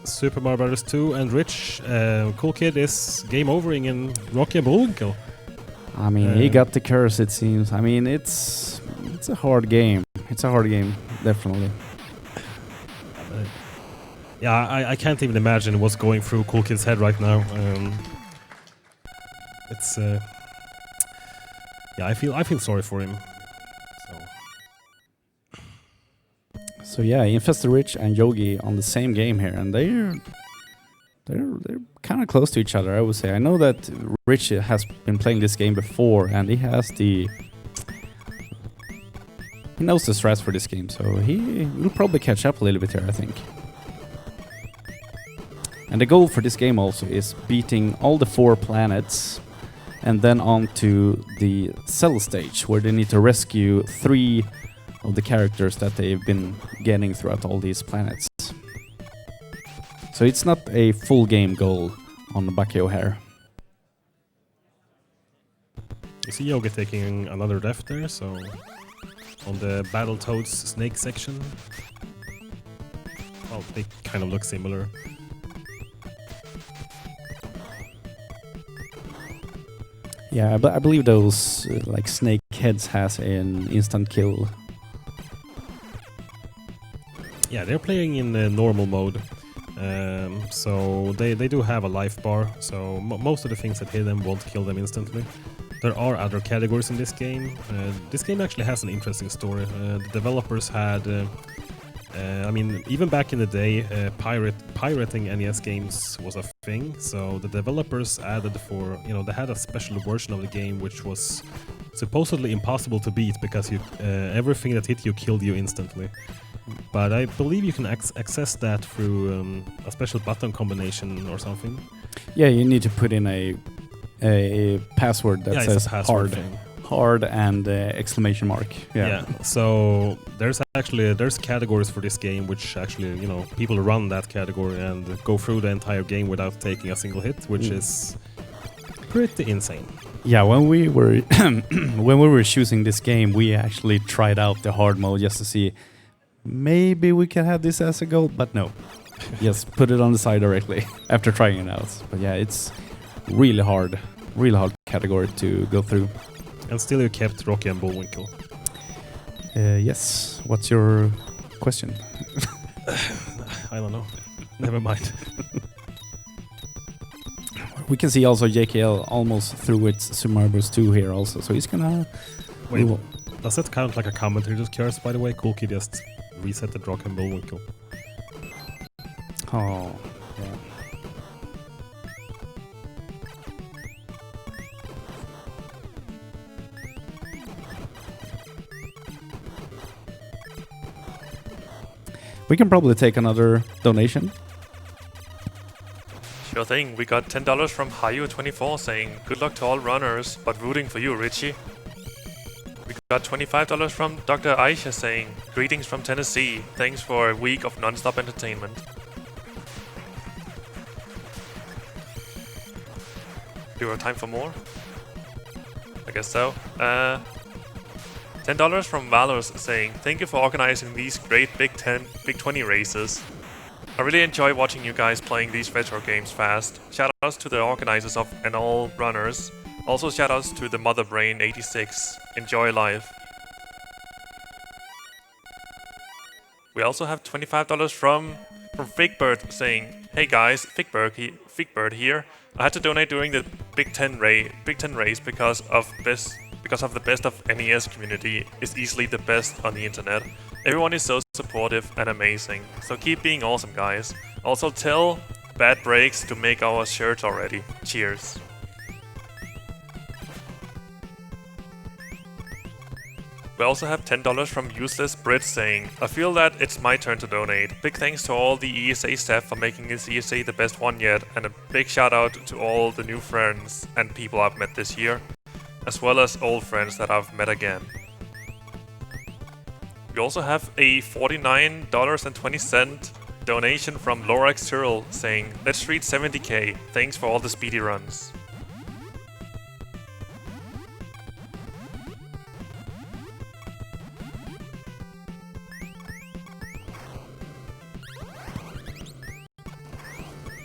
Super Mario Bros. 2, and Rich, COOLKID is game overing in Wacky and Bullwinkle. I mean, he got the curse, it seems. I mean, it's a hard game. It's a hard game, definitely. Yeah, I can't even imagine what's going through COOLKID's head right now. It's yeah, I feel sorry for him. So yeah, InfestedRiche and Yogi on the same game here, and they're kind of close to each other, I would say. I know that Rich has been playing this game before, and he knows the strats for this game, so he will probably catch up a little bit here, I think. And the goal for this game also is beating all the 4 planets, and then on to the cell stage, where they need to rescue 3 of the characters that they've been getting throughout all these planets. So it's not a full game goal on Bucky O'Hare. You see Yogi taking another death there, so on the Battletoads snake section. Well, they kind of look similar. Yeah, I believe those like snake heads has an instant kill. Yeah, they're playing in normal mode. So they do have a life bar, so most of the things that hit them won't kill them instantly. There are other categories in this game. This game actually has an interesting story. The developers had, I mean, even back in the day, pirating NES games was a thing. So the developers added they had a special version of the game which was supposedly impossible to beat because everything that hit you killed you instantly. But I believe you can access that through a special button combination or something. Yeah, you need to put in a password that says hard and exclamation mark. Yeah. So there's categories for this game which actually people run that category and go through the entire game without taking a single hit, which is pretty insane. Yeah, when we were choosing this game, we actually tried out the hard mode just to see maybe we can have this as a goal, but no. Just put it on the side directly after trying it out. But yeah, it's really hard category to go through. And still you kept Wacky and Bullwinkle. Yes. What's your question? I don't know. Never mind. We can see also JkL almost through its Submergers 2 here also, so he's gonna... Wait, does that count like a commentary? Just curious, by the way, COOLKID just reset the Wacky and Bullwinkle. Oh, yeah. We can probably take another donation. Sure thing. We got $10 from Hayu24 saying, good luck to all runners, but rooting for you, Richie. We got $25 from Dr. Aisha saying, greetings from Tennessee. Thanks for a week of non-stop entertainment. Do we have time for more? I guess so. $10 from Valors saying, thank you for organizing these great Big 20 races. I really enjoy watching you guys playing these retro games fast. Shoutouts to the organizers and all runners. Also shoutouts to the Mother Brain 86. Enjoy life. We also have $25 from Figbird saying, hey guys, Figbird here. I had to donate during the Big 10 race because of the best of NES community is easily the best on the internet. Everyone is so supportive and amazing. So keep being awesome, guys. Also tell Bad Breaks to make our shirts already. Cheers. We also have $10 from Useless Brit saying, I feel that it's my turn to donate. Big thanks to all the ESA staff for making this ESA the best one yet, and a big shout out to all the new friends and people I've met this year, as well as old friends that I've met again. We also have a $49.20 donation from Lorax Cyril saying, let's reach 70k, thanks for all the speedy runs.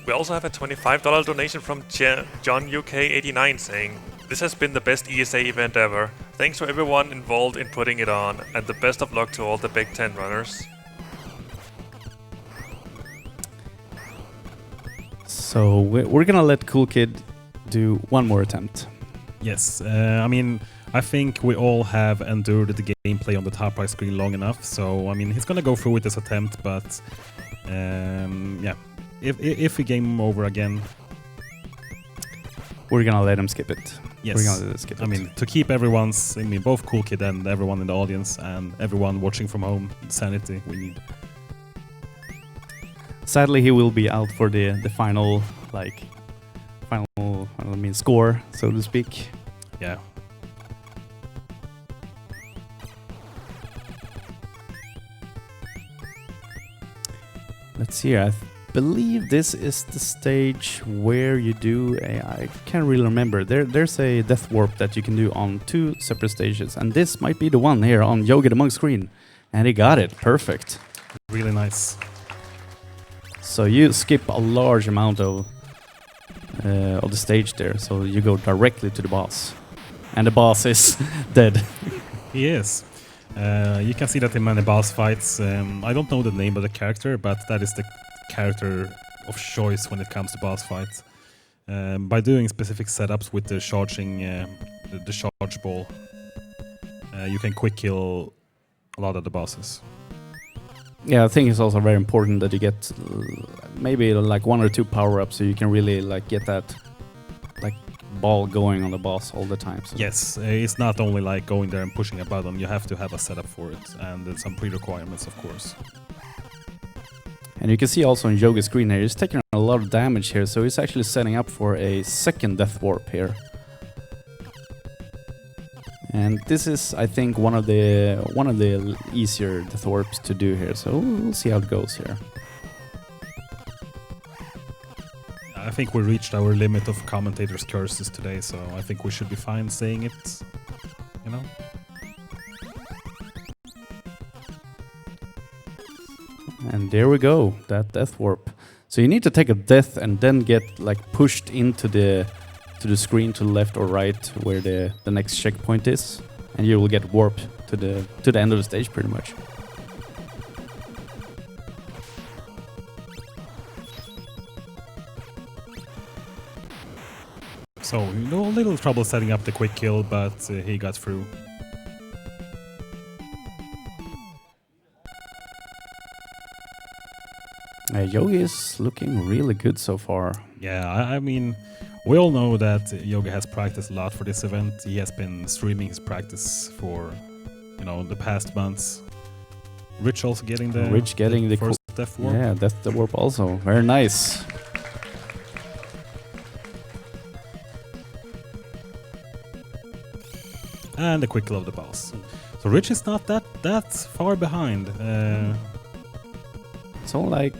We also have a $25 donation from John UK89 saying, this has been the best ESA event ever. Thanks to everyone involved in putting it on, and the best of luck to all the Big 10 runners. So we're gonna let COOLKID do one more attempt. Yes, I mean, I think we all have endured the gameplay on the top right screen long enough, so I mean, he's gonna go through with this attempt, but yeah, if we game over again, we're gonna let him skip it. Yes, we're gonna let it skip it. I mean, to keep both COOLKID and everyone in the audience and everyone watching from home, sanity we need. Sadly, he will be out for the final score, so to speak. Yeah. Let's see. I believe this is the stage where you do I can't really remember. There's a death warp that you can do on 2 separate stages, and this might be the one here on Yogidamonk's screen. And he got it. Perfect. Really nice. So you skip a large amount of the stage there, so you go directly to the boss. And the boss is dead. He is. You can see that in many boss fights. I don't know the name of the character, but that is the character of choice when it comes to boss fights. By doing specific setups with the charging, the charge ball, you can quick kill a lot of the bosses. Yeah, I think it's also very important that you get maybe like 1 or 2 power-ups, so you can really like get that like ball going on the boss all the time. So. Yes, it's not only like going there and pushing a button. You have to have a setup for it, and some pre-requirements, of course. And you can see also on Yogi's screen here, he's taking a lot of damage here, so he's actually setting up for a second death warp here. And this is, I think, one of the easier death warps to do here, so we'll see how it goes here. I think we reached our limit of commentators' curses today, so I think we should be fine saying it, you know? And there we go, that death warp. So you need to take a death and then get like pushed into the screen to the left or right where the next checkpoint is, and you will get warped to the end of the stage pretty much. So, a little trouble setting up the quick kill, but he got through. Yogi is looking really good so far. Yeah, I mean, we all know that Yogi has practiced a lot for this event. He has been streaming his practice for, you know, the past months. Rich also getting the first death warp. Yeah, death warp also. Very nice. And the quick kill of the boss. So Rich is not that far behind. It's only like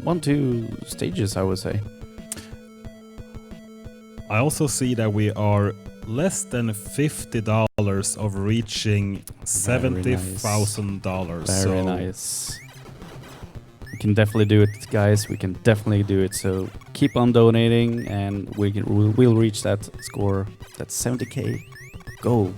1-2 stages, I would say. I also see that we are less than $50 of reaching $70,000. Very nice. We can definitely do it, guys. We can definitely do it. So keep on donating, and we'll reach that score. That's 70k gold.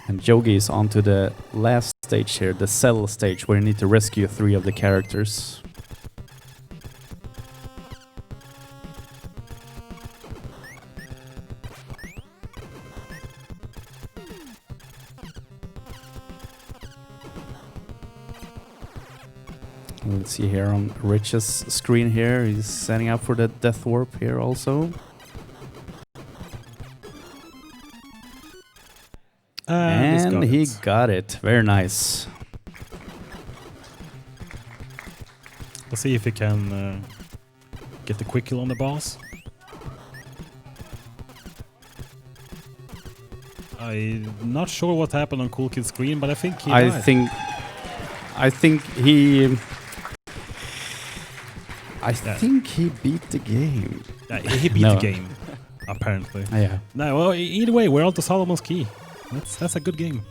And Yogi is on to the last stage here, the cell stage, where you need to rescue 3 of the characters. Let's see here on Rich's screen here, he's setting up for the death warp here also. And he got it. Very nice. Let's see if he can get the quick kill on the boss. I'm not sure what happened on COOLKID's screen, but I think he died. I think he beat the game. Yeah, he beat the game, apparently. Yeah. No, well, either way, we're on to Solomon's Key. That's a good game.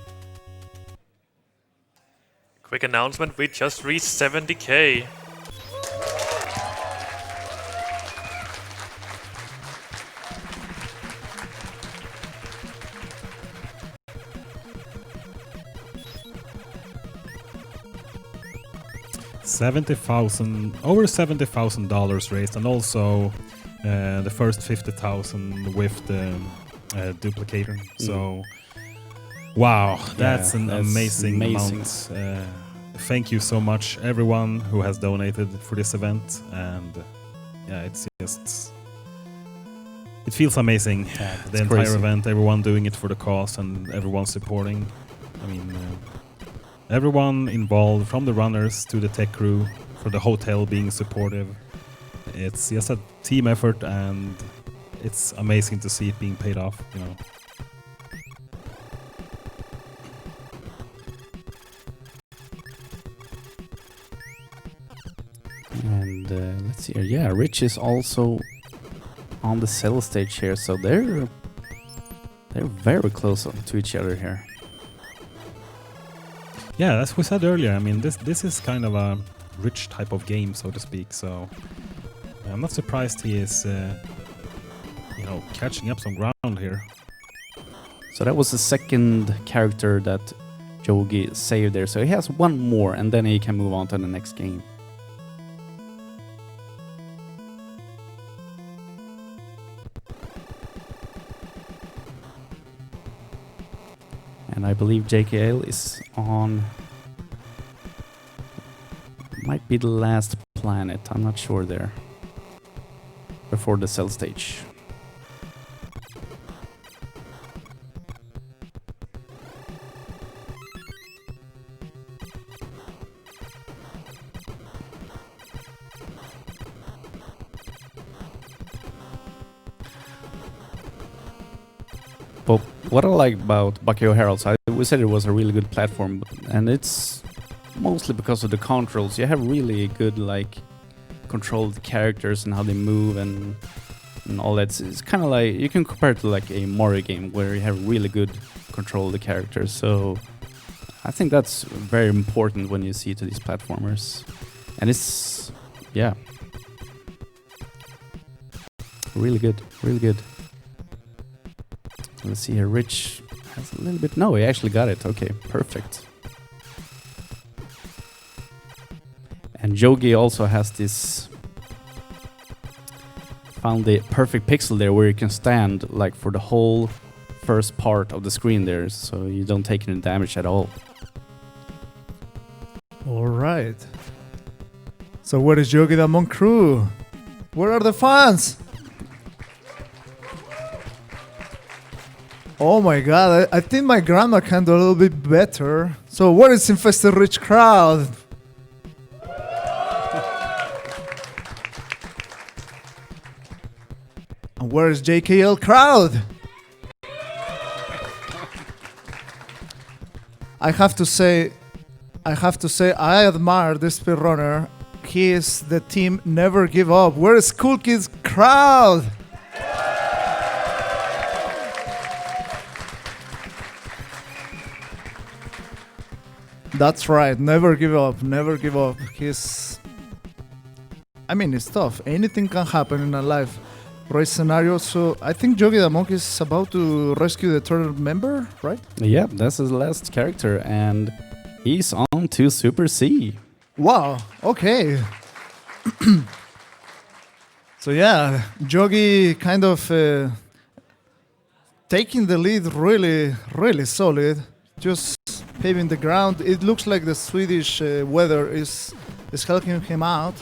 Quick announcement, we just reached 70k. Over $70,000 raised, and also the first 50,000 with the duplicator. So, wow, that's an amazing amount. Thank you so much, everyone who has donated for this event, and yeah, it feels amazing. Yeah, the entire crazy. event, everyone doing it for the cause, and everyone supporting. I mean. Everyone involved, from the runners to the tech crew, for the hotel being supportive. It's just a team effort, and it's amazing to see it being paid off, you know. Let's see here. Yeah, Rich is also on the cell stage here, so they're very close to each other here. Yeah, as we said earlier, I mean, this is kind of a Rich type of game, so to speak. So I'm not surprised he is, catching up some ground here. So that was the second character that Yogi saved there. So he has one more, and then he can move on to the next game. And I believe JkL is on... might be the last planet, I'm not sure there. Before the cell stage. But what I like about Bucky O'Hare, we said it was a really good platform, and it's mostly because of the controls. You have really good controlled characters and how they move and all that. It's kind of like you can compare it to like a Mario game where you have really good control of the characters. So I think that's very important when you see to these platformers, and it's really good, really good. Let's see here. Rich has a little bit. No, he actually got it. Okay, perfect. And Yogi also has this. Found the perfect pixel there where you can stand for the whole first part of the screen there, so you don't take any damage at all. All right. So where is Yogidamonk crew? Where are the fans? Oh my god, I think my grandma can do a little bit better. So where is InfestedRiche crowd? And where is JkL crowd? I have to say I admire this speedrunner. He is the team Never Give Up. Where is COOLKID's crowd? That's right, never give up, never give up. It's tough. Anything can happen in a life race scenario. So I think Yogidamonk is about to rescue the third member, right? Yeah, that's his last character, and he's on to Super C. Wow, okay. So yeah, Yogi kind of taking the lead really, really solid. Just paving the ground. It looks like the Swedish weather is helping him out.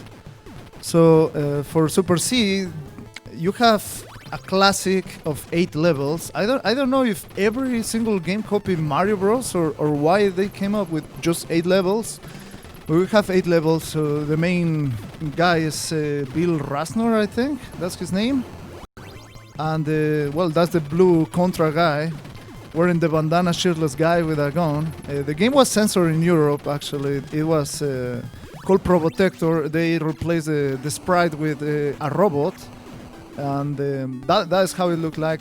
So for Super C, you have a classic of 8 levels. I don't know if every single game copied Mario Bros. or why they came up with just 8 levels. But we have 8 levels. So the main guy is Bill Rasnor, I think that's his name. And that's the blue Contra guy. Wearing the bandana shirtless guy with a gun. The game was censored in Europe, actually. It was called Probotector. They replaced the sprite with a robot. And that is how it looked like.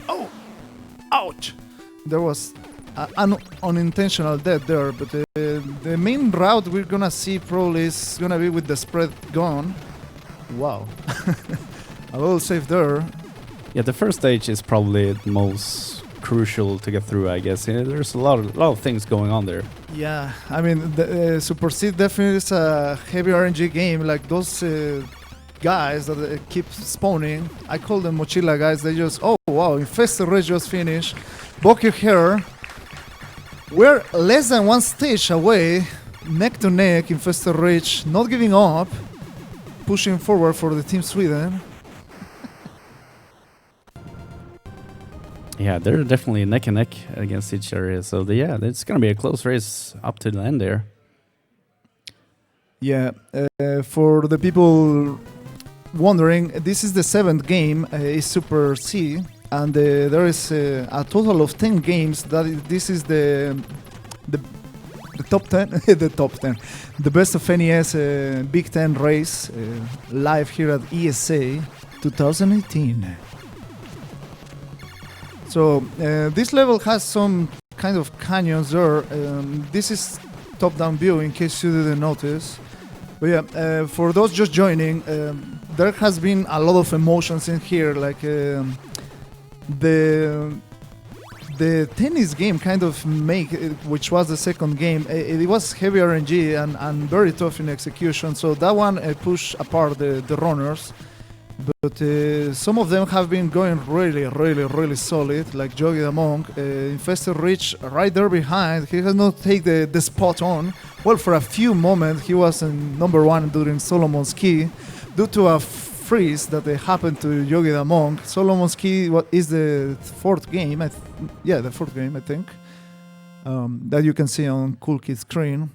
Oh! Ouch! There was an unintentional death there. But the main route we're gonna see probably is gonna be with the spread gun. Wow. A little safe there. Yeah, the first stage is probably the most crucial to get through, I guess. Yeah, there's a lot of things going on there. Yeah, the Super C definitely is a heavy RNG game. Like those guys that keep spawning, I call them Mochila guys. They just, oh wow, InfestedRiche just finished. Bucky O'Hare, we're less than one stage away, neck to neck. InfestedRiche not giving up, pushing forward for the Team Sweden. Yeah, they're definitely neck and neck against each other. So it's gonna be a close race up to the end there. Yeah, for the people wondering, this is the 7th game, is Super C, and there is a total of 10 games. This is the the top 10, the top 10, the best of NES Big 10 race live here at ESA 2018. So this level has some kind of canyons there. This is top-down view in case you didn't notice. But yeah, for those just joining, there has been a lot of emotions in here, like the tennis game kind of which was the second game, it was heavy RNG and very tough in execution, so that one pushed apart the runners. But some of them have been going really solid, like Yogidamonk. InfestedRiche right there behind. He has not taken the spot on. Well, for a few moments he was in number one during Solomon's Key due to a freeze that happened to Yogidamonk. Solomon's Key is the fourth game, the fourth game I think, that you can see on COOLKID screen.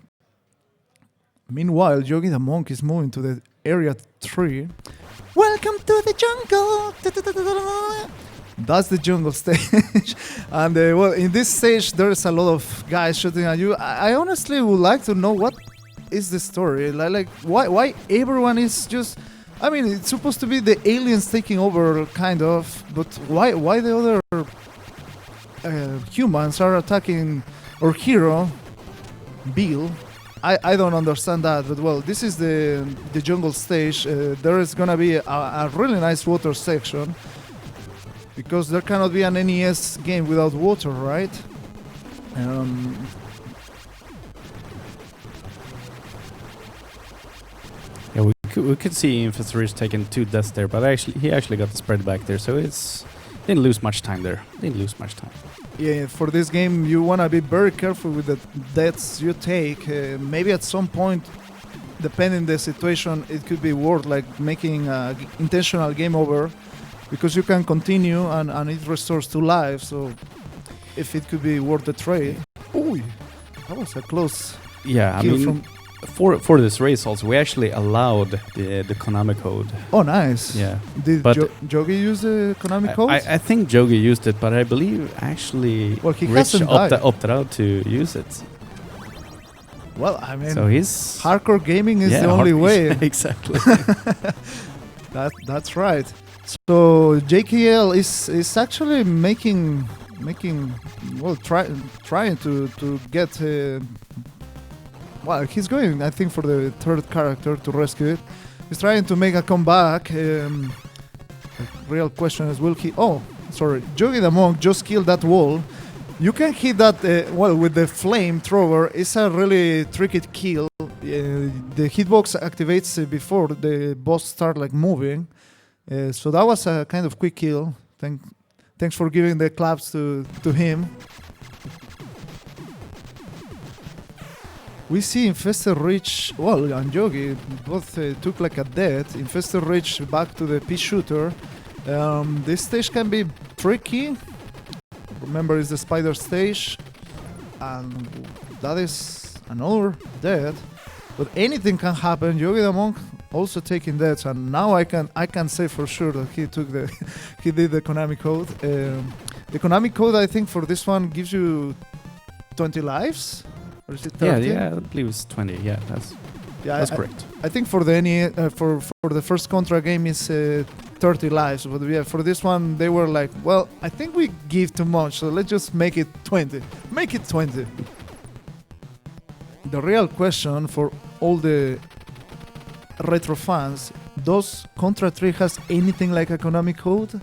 Meanwhile, Yogidamonk is moving to the area 3. Welcome to the jungle! That's the jungle stage. And well, in this stage there's a lot of guys shooting at you. I honestly would like to know what is the story. Like why everyone is just... I mean, it's supposed to be the aliens taking over, kind of, but why the other humans are attacking our hero, Bill? I don't understand that, but well, this is the jungle stage. There is gonna be a really nice water section, because there cannot be an NES game without water, right? Yeah, we could see InfestedRiche taking 2 deaths there, but he actually got the spread back there, so didn't lose much time there. Yeah, for this game you wanna be very careful with the deaths you take. Maybe at some point, depending the situation, it could be worth like making intentional game over, because you can continue and it restores 2 lives. So if it could be worth the trade. Ooh, that was a close. Yeah, I mean, for this race also, we actually allowed the Konami code. Oh, nice. Yeah. Did Jogi use the Konami code? I think Jogi used it, but I believe actually Rich opted out to use it. Well, I mean, so he's hardcore gaming is the only way. Exactly. That's right. So JkL is actually trying to get. Well, he's going, I think, for the third character to rescue it. He's trying to make a comeback. The real question is, will he... Oh, sorry. Yogidamonk just killed that wall. You can hit that, with the flamethrower. It's a really tricky kill. The hitbox activates before the boss start moving. So that was a kind of quick kill. Thanks for giving the claps to him. We see InfestedRiche, and Yogi both took a death. InfestedRiche back to the pea shooter. This stage can be tricky. Remember, it's the spider stage, and that is another death. But anything can happen. Yogidamonk also taking deaths, and now I can say for sure that he did the Konami code. The Konami code, I think, for this one gives you 20 lives. Or is it 30? Yeah, I believe it's 20. Yeah, that's correct. I think for the for the first Contra game is 30 lives, but yeah, for this one they were like, well, I think we give too much, so let's just make it 20. Make it 20. The real question for all the retro fans: does Contra 3 has anything like a Konami code?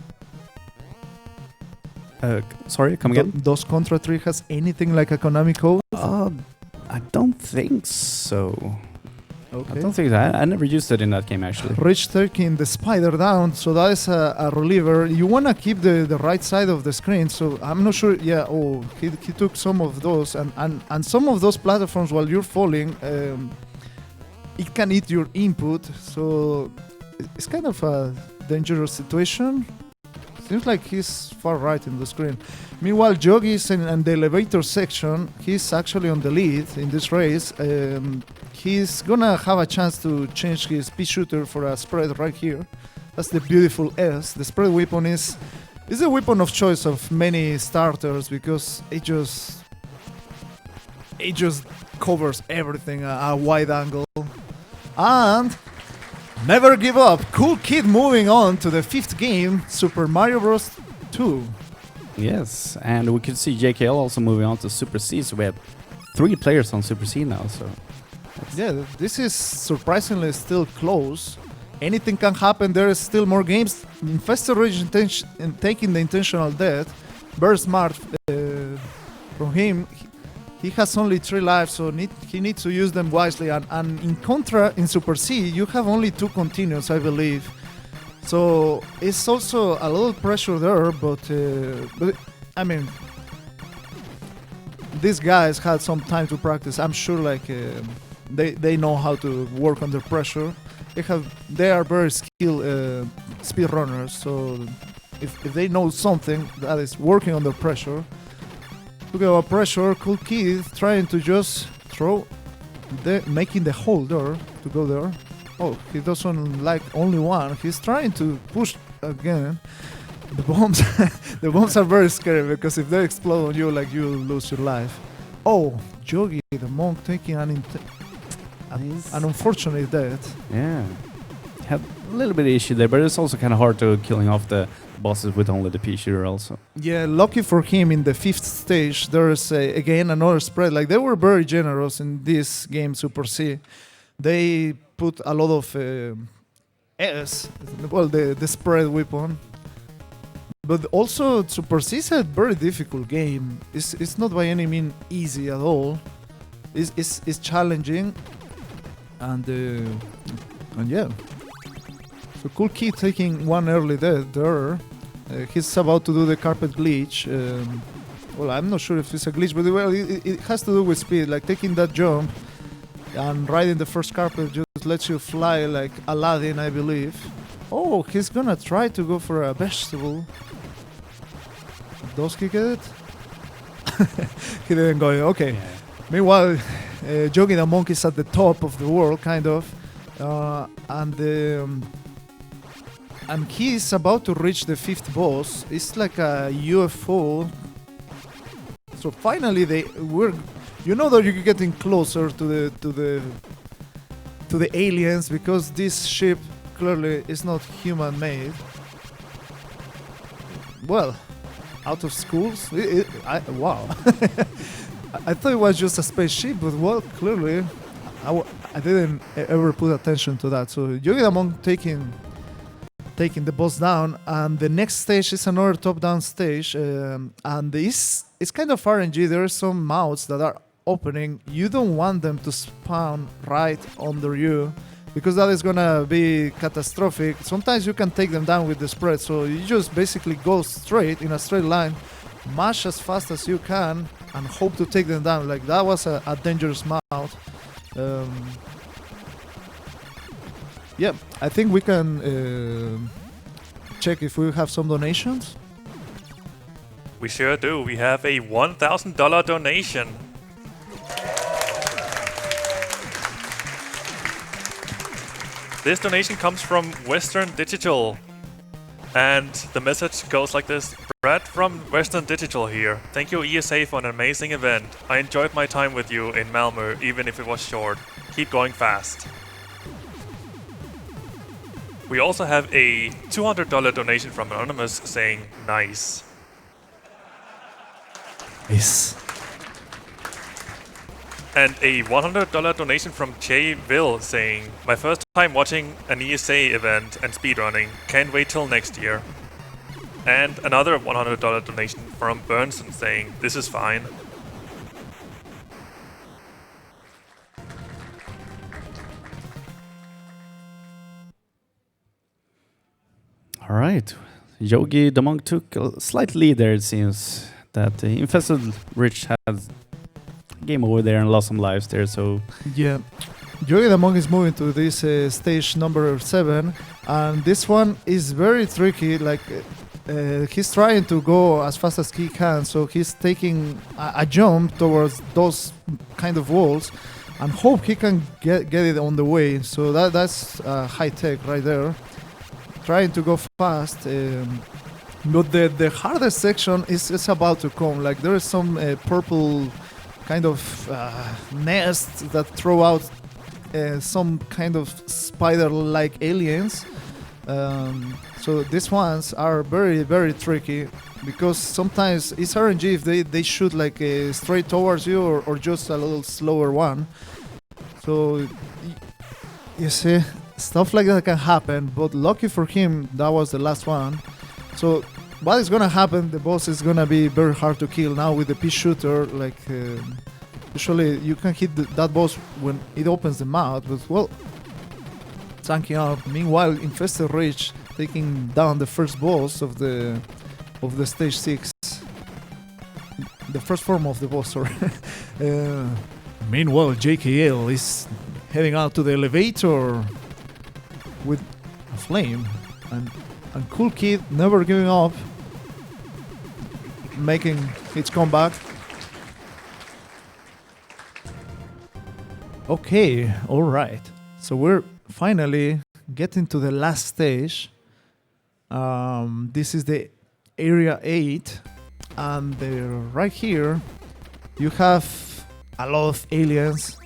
Sorry, come again? Does Contra 3 has anything like a Konami code? I don't think so. Okay. I don't think so. I never used it in that game, actually. Rich taking the spider down, so that is a reliever. You want to keep the right side of the screen, so I'm not sure. Yeah, he took some of those, and some of those platforms while you're falling, it can eat your input, so it's kind of a dangerous situation. Seems like he's far right in the screen. Meanwhile, Yogi is in the elevator section. He's actually on the lead in this race. He's gonna have a chance to change his pea shooter for a spread right here. That's the beautiful S. The spread weapon is the weapon of choice of many starters because it just it just covers everything, a wide angle. And never give up. COOLKID moving on to the 5th game, Super Mario Bros. 2. Yes, and we could see JkL also moving on to Super C, so we have 3 players on Super C now, so... Yeah, this is surprisingly still close. Anything can happen, there is still more games. InfestedRiche taking the intentional death. Very smart from him. He has only 3 lives, so he needs to use them wisely. And in contra, in Super C, you have only 2 continues, I believe. So it's also a little pressure there, but I mean, these guys had some time to practice. I'm sure, like they know how to work under pressure. They are very skilled speedrunners. So if they know something that is working under pressure, look at pressure. COOLKID trying to just throw, making the hole there to go there. Oh, he doesn't like only one. He's trying to push again. The bombs, the bombs are very scary because if they explode on you, like, you'll lose your life. Oh, Yogidamonk taking an unfortunate death. Yeah, had a little bit of issue there, but it's also kind of hard to killing off the bosses with only the pea shooter also. Yeah, lucky for him in the 5th stage, there's again another spread. Like, they were very generous in this game, Super C. They put a lot of the spread weapon. But also, Super C is a very difficult game. It's not by any means easy at all. It's challenging. And yeah. So COOLKID taking one early death there. He's about to do the carpet glitch. Well, I'm not sure if it's a glitch, but it has to do with speed. Like, taking that jump and riding the first carpet just lets you fly like Aladdin, I believe. Oh, he's gonna try to go for a vegetable. Does he get it? He didn't go. Okay. Yeah. Meanwhile, Yogidamonk is at the top of the world, kind of, and he's about to reach the 5th boss. It's like a UFO. So finally, you know that you're getting closer to the aliens, because this ship clearly is not human-made. Well, out of schools? Wow. I thought it was just a spaceship, but well, clearly I didn't ever put attention to that. So Yogidamonk taking the boss down, and the next stage is another top-down stage, and it's kind of RNG. There are some mouths that are opening. You don't want them to spawn right under you, because that is gonna be catastrophic. Sometimes you can take them down with the spread, so you just basically go straight in a straight line, mash as fast as you can, and hope to take them down. Like, that was a dangerous mouth. Yeah, I think we can check if we have some donations. We sure do. We have a $1,000 donation. This donation comes from Western Digital. And the message goes like this. Brad from Western Digital here. Thank you, ESA, for an amazing event. I enjoyed my time with you in Malmö, even if it was short. Keep going fast. We also have a $200 donation from Anonymous saying, nice. Yes. And a $100 donation from JkL saying, my first time watching an ESA event and speedrunning. Can't wait till next year. And another $100 donation from Burnson saying, this is fine. All right. Yogidamonk took a slight lead there, it seems. That InfestedRiche had game over there and lost some lives there, so... Yeah. Yogidamonk is moving to this stage number 7, and this one is very tricky. Like, he's trying to go as fast as he can, so he's taking a jump towards those kind of walls and hope he can get it on the way. So that's high tech right there. Trying to go fast, but the hardest section is about to come. Like, there is some purple kind of nests that throw out some kind of spider-like aliens. So these ones are very, very tricky because sometimes it's RNG if they shoot like straight towards you or just a little slower one. So you see, stuff like that can happen, but lucky for him, that was the last one. So what is gonna happen, the boss is gonna be very hard to kill now with the pea shooter. Like usually you can hit that boss when it opens the mouth, but well, tanking up. Meanwhile, InfestedRiche taking down the first boss of the stage 6, the first form of the boss. Sorry. Meanwhile, JkL is heading out to the elevator with a flame, and COOLKID never giving up, making its comeback. Okay, all right. So we're finally getting to the last stage. This is the area 8, and right here you have a lot of aliens.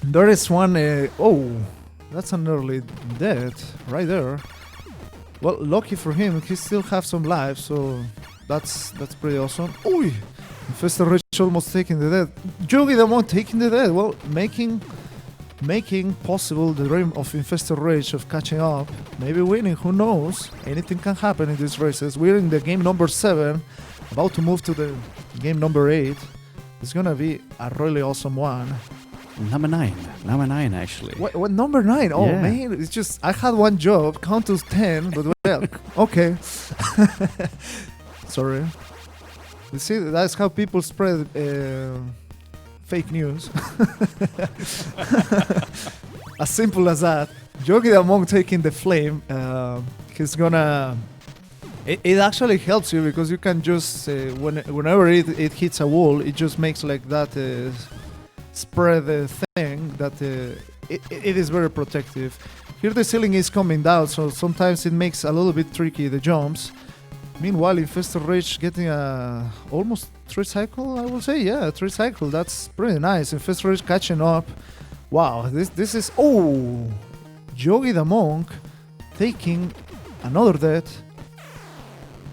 There is one. Oh, that's an early death right there. Well, lucky for him, he still have some life, so that's pretty awesome. Oi! InfestedRiche almost taking the death. Yogidamonk taking the death. Well, making possible the dream of InfestedRiche of catching up, maybe winning. Who knows? Anything can happen in these races. We're in the game number 7, about to move to the game number 8. It's gonna be a really awesome one. Number 9 actually. What number 9? Oh Yeah. man, it's just I had one job, count to 10, but well, okay. Sorry. You see, that's how people spread fake news. As simple as that. Yogidamonk taking the flame. He's gonna. It actually helps you because you can just whenever it hits a wall, it just makes like that spread thing that it is very protective. Here the ceiling is coming down, so sometimes it makes a little bit tricky the jumps. Meanwhile, InfestedRiche getting a almost 3 cycle, I will say. Yeah, 3 cycle. That's pretty nice. InfestedRiche catching up. Wow, this is Yogidamonk taking another death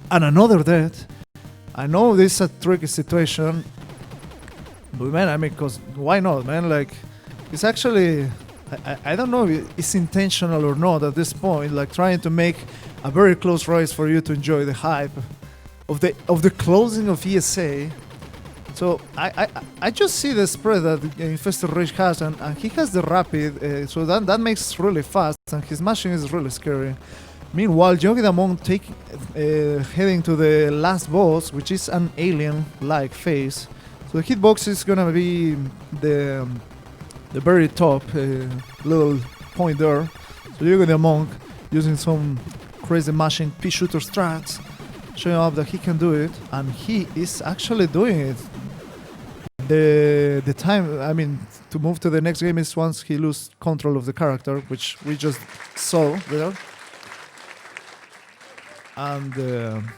and another death. I know this is a tricky situation, but man, I mean, cause why not, man? Like, it's actually I don't know if it's intentional or not at this point. Like trying to make a very close race for you to enjoy the hype of the closing of ESA. So I just see the spread that InfestedRiche has, and he has the rapid, so that makes really fast, and his mashing is really scary. Meanwhile, Yogidamonk heading to the last boss, which is an alien-like face. So the hitbox is gonna be the very top little point there. So Yogidamonk using some crazy mashing pea shooter strats, showing off that he can do it, and he is actually doing it. The time, I mean, to move to the next game is once he loses control of the character, which we just saw there. And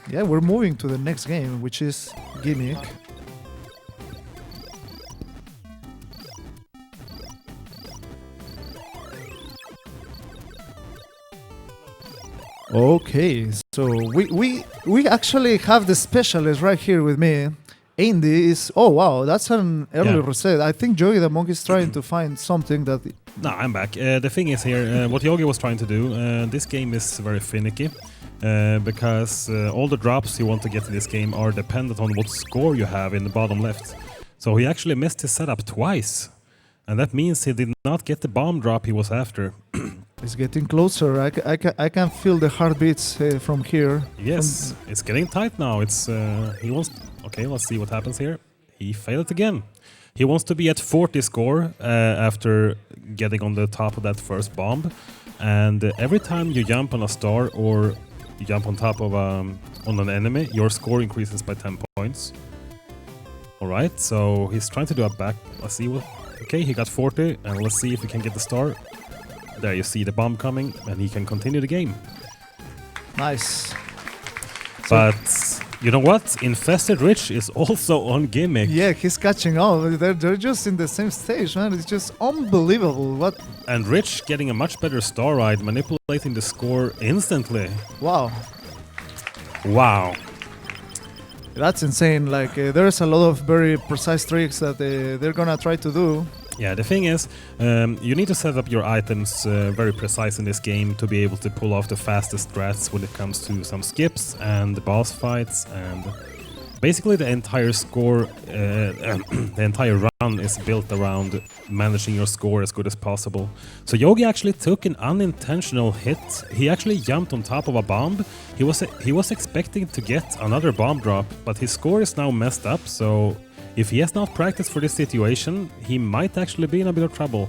yeah, we're moving to the next game, which is Gimmick. Okay, so we actually have the specialist right here with me. Andy is, oh wow, that's an early reset. I think Yogidamonk is trying to find something that... No, I'm back. The thing is here, what Yogi was trying to do, this game is very finicky. Because all the drops you want to get in this game are dependent on what score you have in the bottom left. So he actually missed his setup twice. And that means he did not get the bomb drop he was after. It's getting closer. I can feel the heartbeats from here. Yes, it's getting tight now. It's he wants... Okay, let's see what happens here. He failed again. He wants to be at 40 score after getting on the top of that first bomb. And every time you jump on a star or you jump on top of on an enemy, your score increases by 10 points. Alright, so he's trying to do a back... Let's see what... Okay, he got 40, and let's see if he can get the star. There you see the bomb coming, and he can continue the game. Nice. But You know what? InfestedRiche is also on Gimmick. Yeah, he's catching on. They're just in the same stage, man. It's just unbelievable. What? And Rich getting a much better star ride, manipulating the score instantly. Wow. Wow. That's insane. Like, there's a lot of very precise tricks that they're gonna try to do. Yeah, the thing is, you need to set up your items very precise in this game to be able to pull off the fastest strats when it comes to some skips and the boss fights, and basically the entire score, the entire run is built around managing your score as good as possible. So Yogi actually took an unintentional hit. He actually jumped on top of a bomb. He was expecting to get another bomb drop, but his score is now messed up, so if he has not practiced for this situation, he might actually be in a bit of trouble.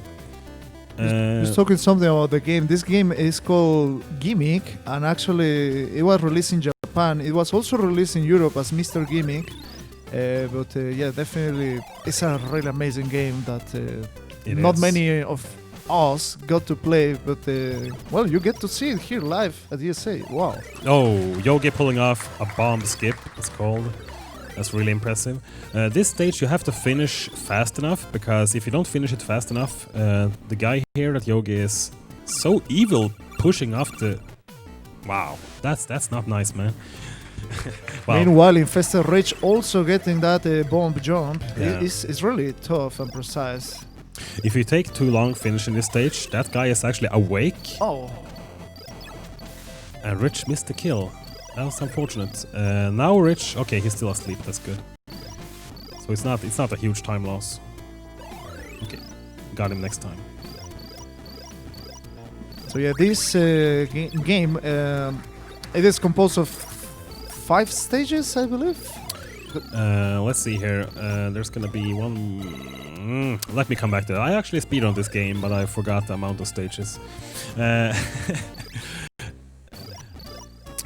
He's talking something about the game. This game is called Gimmick, and actually it was released in Japan. It was also released in Europe as Mr. Gimmick. But yeah, definitely it's a really amazing game that not many of us got to play, but well, you get to see it here live at ESA. Wow. Oh, Yogi pulling off a bomb skip, it's called. That's really impressive. This stage you have to finish fast enough, because if you don't finish it fast enough, the guy here that Yogi is so evil pushing off the... Wow, that's not nice, man. Wow. Meanwhile, InfestedRiche also getting that bomb jump. Yeah. It's really tough and precise. If you take too long finishing this stage, that guy is actually awake. Oh. And Rich missed the kill. That was unfortunate. Now Rich, okay, he's still asleep. That's good. So it's not a huge time loss. Okay, got him next time. So yeah, this game it is composed of 5 stages, I believe. Let's see here. There's gonna be one. Let me come back to that. I actually speedrun this game, but I forgot the amount of stages.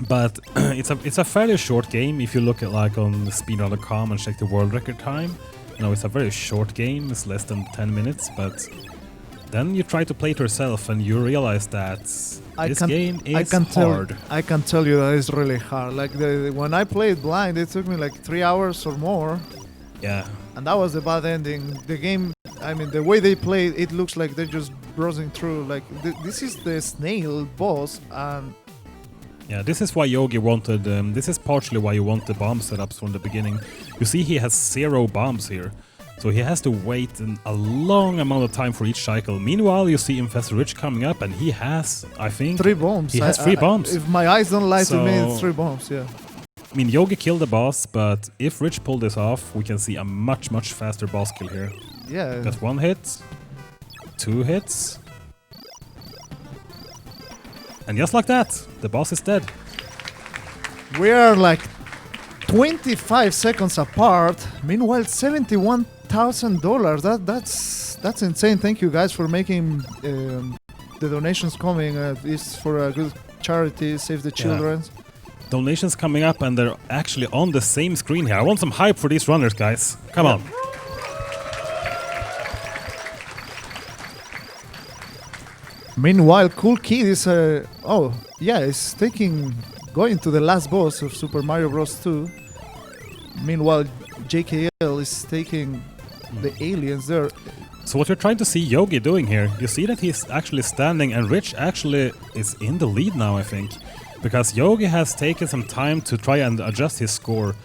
But it's a fairly short game if you look at like on speedrun.com and check the world record time. You know, it's a very short game. It's less than 10 minutes, but then you try to play it yourself and you realize that this game is hard. I can tell you that it's really hard. Like when I played blind, it took me like 3 hours or more. Yeah. And that was the bad ending. The game, I mean, the way they play, it looks like they're just browsing through. Like this is the snail boss, and yeah, this is why Yogi wanted, this is partially why you want the bomb setups from the beginning. You see he has 0 bombs here, so he has to wait a long amount of time for each cycle. Meanwhile, you see InfestedRiche coming up and he has, I think... 3 bombs. He has 3 bombs. If my eyes don't lie to me, it's 3 bombs, yeah. I mean, Yogi killed the boss, but if Rich pulled this off, we can see a much, much faster boss kill here. Yeah. Got 1 hit, 2 hits. And just like that, the boss is dead. We are like 25 seconds apart. Meanwhile, $71,000. That's insane. Thank you guys for making the donations coming. It's for a good charity, Save the Children. Yeah. Donations coming up, and they're actually on the same screen here. I want some hype for these runners, guys. Come on. Meanwhile, COOLKID is going to the last boss of Super Mario Bros. 2. Meanwhile, JkL is taking the aliens there. So what you're trying to see Yogi doing here, you see that he's actually standing, and Rich actually is in the lead now, I think. Because Yogi has taken some time to try and adjust his score.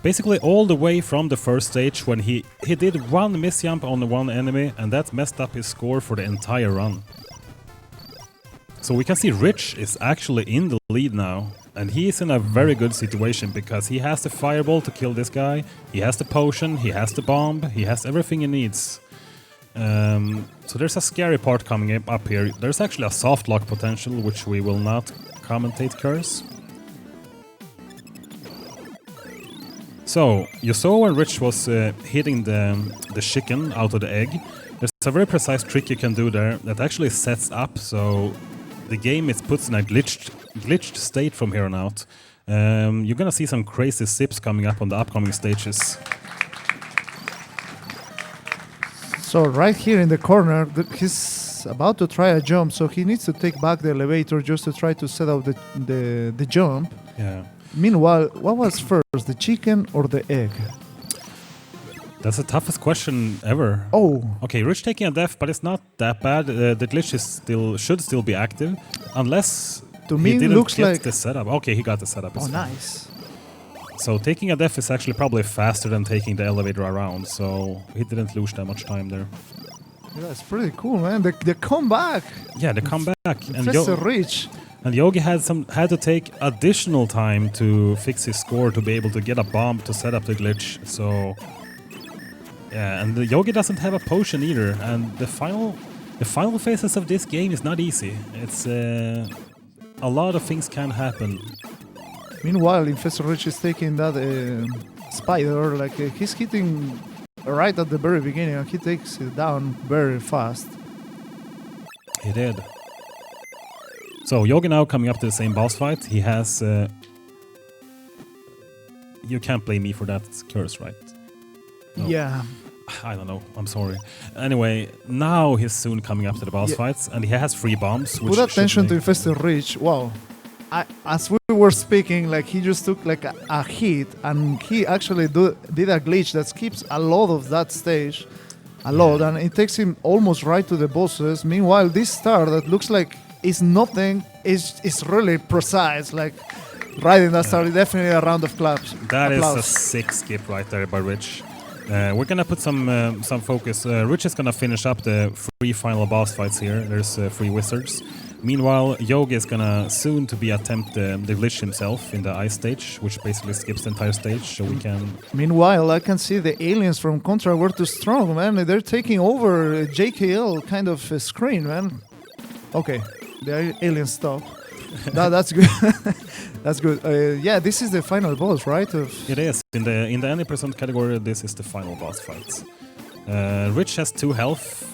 Basically all the way from the first stage when he did 1 misjump on the 1 enemy, and that messed up his score for the entire run. So we can see Rich is actually in the lead now, and he is in a very good situation because he has the fireball to kill this guy, he has the potion, he has the bomb, he has everything he needs. So there's a scary part coming up here. There's actually a soft lock potential, which we will not commentate, Curse. So you saw when Rich was hitting the chicken out of the egg. There's a very precise trick you can do there that actually sets up so the game puts in a glitched state from here on out. You're gonna see some crazy zips coming up on the upcoming stages. So right here in the corner, he's about to try a jump, so he needs to take back the elevator just to try to set up the jump. Yeah. Meanwhile, what was first, the chicken or the egg? That's the toughest question ever. Oh, Okay, Rich taking a death, but it's not that bad. The glitch should still be active, unless to he me didn't looks get like. the setup. Okay, he got the setup. Oh, It's fine. nice. So taking a death is actually probably faster than taking the elevator around, so he didn't lose that much time there. Yeah, it's pretty cool, man. The comeback. Yeah, the comeback. InfestedRiche. And Yogi had to take additional time to fix his score to be able to get a bomb to set up the glitch. So yeah, and the Yogi doesn't have a potion either. And the final phases of this game is not easy. It's a lot of things can happen. Meanwhile, InfestedRiche is taking that spider. Like he's hitting right at the very beginning, and he takes it down very fast. He did. So Yogi now coming up to the same boss fight. He has. You can't blame me for that curse, right? No. Yeah. I don't know. I'm sorry. Anyway, now he's soon coming up to the boss fights, and he has 3 bombs. Which Put attention to make- InfestedRiche. Wow. As we were speaking, like he just took like a hit, and he actually did a glitch that skips a lot of that stage, and it takes him almost right to the bosses. Meanwhile, this star that looks like it's nothing is really precise. Like right in that star, definitely a round of claps. That is Applause. a sick skip right there by Rich. We're gonna put some focus. Rich is gonna finish up the 3 final boss fights here. There's 3 wizards. Meanwhile, Yogi is gonna soon to be attempt the glitch himself in the ice stage, which basically skips the entire stage, so we can. Meanwhile, I can see the aliens from Contra were too strong, man. They're taking over JkL kind of screen, man. Okay, the aliens stop. That's good. That's good. Yeah, this is the final boss, right? It is in the any percent category. This is the final boss fight. Rich has 2 health.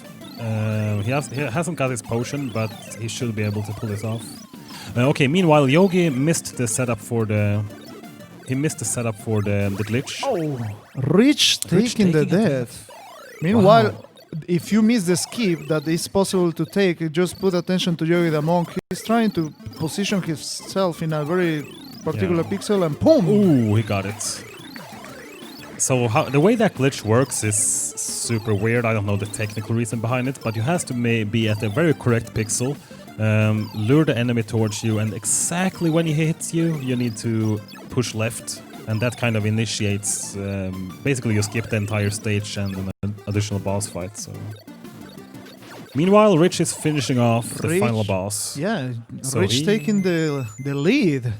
He hasn't got his potion, but he should be able to pull this off. Okay. Meanwhile, Yogi missed the setup for the. He missed the setup for the glitch. Oh, Rich taking the death. Meanwhile, if you miss the skip that is possible to take, just put attention to Yogidamonk. He's trying to position himself in a very particular pixel, and boom! Ooh, he got it. So the way that glitch works is super weird. I don't know the technical reason behind it, but you have to be at the very correct pixel, lure the enemy towards you, and exactly when he hits you, you need to push left, and that kind of initiates. Basically, you skip the entire stage and an additional boss fight. So, meanwhile, Rich is finishing off the final boss. Yeah, So Rich taking the lead.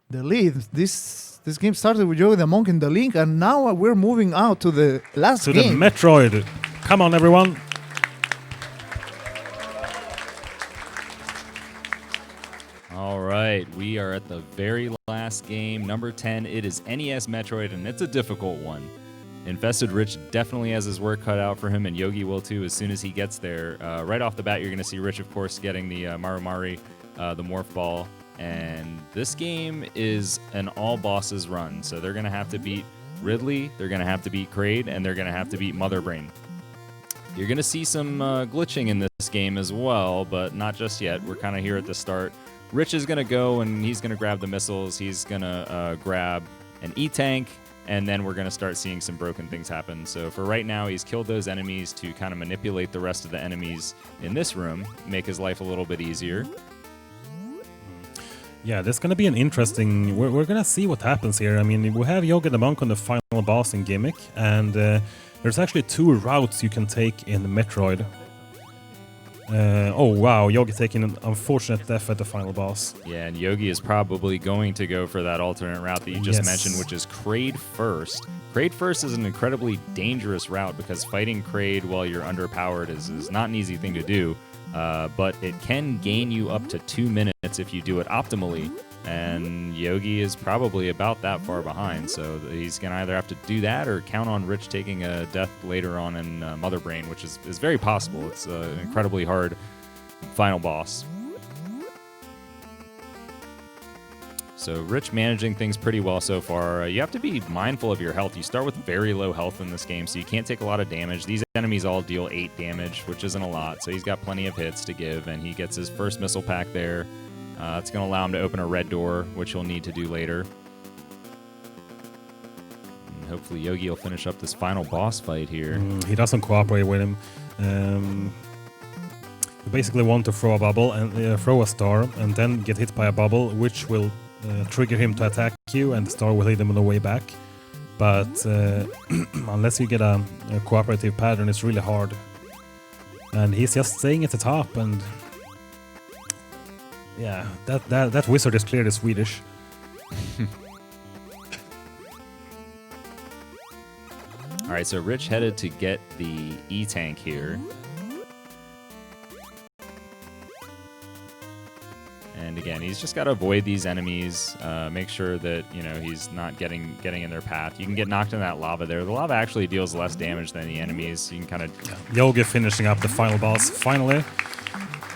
The lead. This game started with Yogidamonk in the link, and now we're moving out to the last To game. the Metroid. Come on, everyone. All right, we are at the very last game, number 10. It is NES Metroid, and it's a difficult one. InfestedRiche definitely has his work cut out for him, and Yogi will too as soon as he gets there. Right off the bat, you're going to see Rich, of course, getting the Marumari, the Morph Ball. And this game is an all bosses run. So they're going to have to beat Ridley, they're going to have to beat Kraid, and they're going to have to beat Motherbrain. You're going to see some glitching in this game as well, but not just yet. We're kind of here at the start. Rich is going to go and he's going to grab the missiles. He's going to grab an E-Tank, and then we're going to start seeing some broken things happen. So for right now, he's killed those enemies to kind of manipulate the rest of the enemies in this room, make his life a little bit easier. Yeah, this is going to be an interesting... We're going to see what happens here. I mean, we have Yogidamonk on the final boss in Gimmick, and there's actually 2 routes you can take in Metroid. Oh, wow, Yogi taking an unfortunate death at the final boss. Yeah, and Yogi is probably going to go for that alternate route that you just mentioned, which is Kraid first. Kraid first is an incredibly dangerous route because fighting Kraid while you're underpowered is not an easy thing to do. But it can gain you up to 2 minutes if you do it optimally, and Yogi is probably about that far behind, so he's going to either have to do that or count on Rich taking a death later on in Motherbrain, which is very possible. It's an incredibly hard final boss. So Rich managing things pretty well so far. You have to be mindful of your health. You start with very low health in this game, so you can't take a lot of damage. These enemies all deal 8 damage, which isn't a lot, so he's got plenty of hits to give, and he gets his first missile pack there. It's going to allow him to open a red door, which he'll need to do later. hopefully Yogi will finish up this final boss fight here. He doesn't cooperate with him. You basically want to throw a bubble and throw a star, and then get hit by a bubble, which will trigger him to attack you, and the star will hit him on the way back. But unless you get a cooperative pattern, it's really hard. And he's just staying at the top, and yeah, that wizard is clearly Swedish. All right, so Rich headed to get the E-Tank here. And again, he's just got to avoid these enemies, make sure that, you know, he's not getting in their path. You can get knocked in that lava there. The lava actually deals less damage than the enemies. You can kind of... Yogi finishing up the final boss, finally.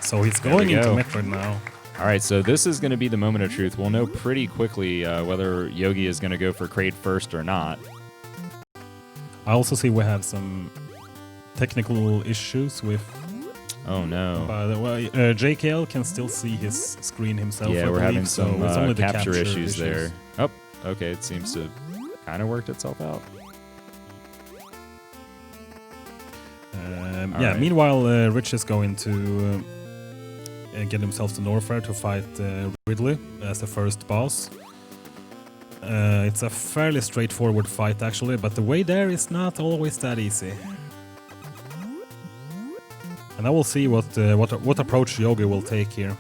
So he's going into Metroid now. All right, so this is going to be the moment of truth. We'll know pretty quickly whether Yogi is going to go for Kraid first or not. I also see we have some technical issues with... Oh no! By the way, JkL can still see his screen himself. Yeah, I we're believe, having some so it's only the capture issues there. Oh, okay, it seems to kind of worked itself out. Yeah. right. Meanwhile, Rich is going to get himself to Norfair to fight Ridley as the first boss. It's a fairly straightforward fight, actually, but the way there is not always that easy. And I will see what approach Yogi will take here.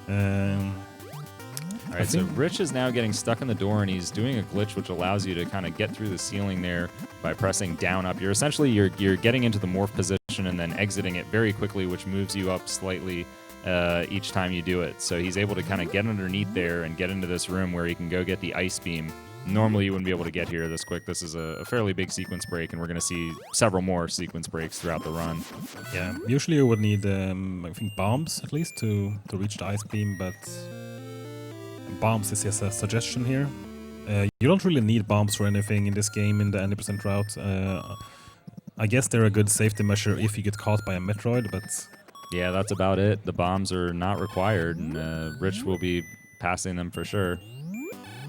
All right, so Rich is now getting stuck in the door, and he's doing a glitch which allows you to kind of get through the ceiling there by pressing down up. You're essentially you're getting into the morph position and then exiting it very quickly, which moves you up slightly each time you do it. So he's able to kind of get underneath there and get into this room where he can go get the ice beam. Normally you wouldn't be able to get here this quick. This is a fairly big sequence break, and we're going to see several more sequence breaks throughout the run. Yeah, usually you would need, I think, bombs at least to reach the ice beam, but bombs is just a suggestion here. You don't really need bombs for anything in this game in the 90% route. I guess they're a good safety measure if you get caught by a Metroid, but... Yeah, that's about it. The bombs are not required, and Rich will be passing them for sure.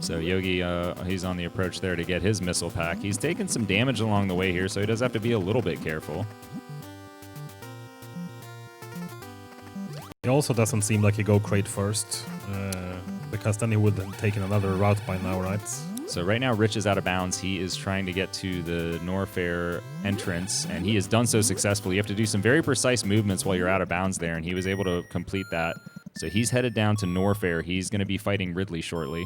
So Yogi, he's on the approach there to get his missile pack. He's taken some damage along the way here, so he does have to be a little bit careful. It also doesn't seem like you go Kraid first, because then he would have taken another route by now, right? So right now, Rich is out of bounds. He is trying to get to the Norfair entrance, and he has done so successfully. You have to do some very precise movements while you're out of bounds there, and he was able to complete that. So he's headed down to Norfair. He's going to be fighting Ridley shortly.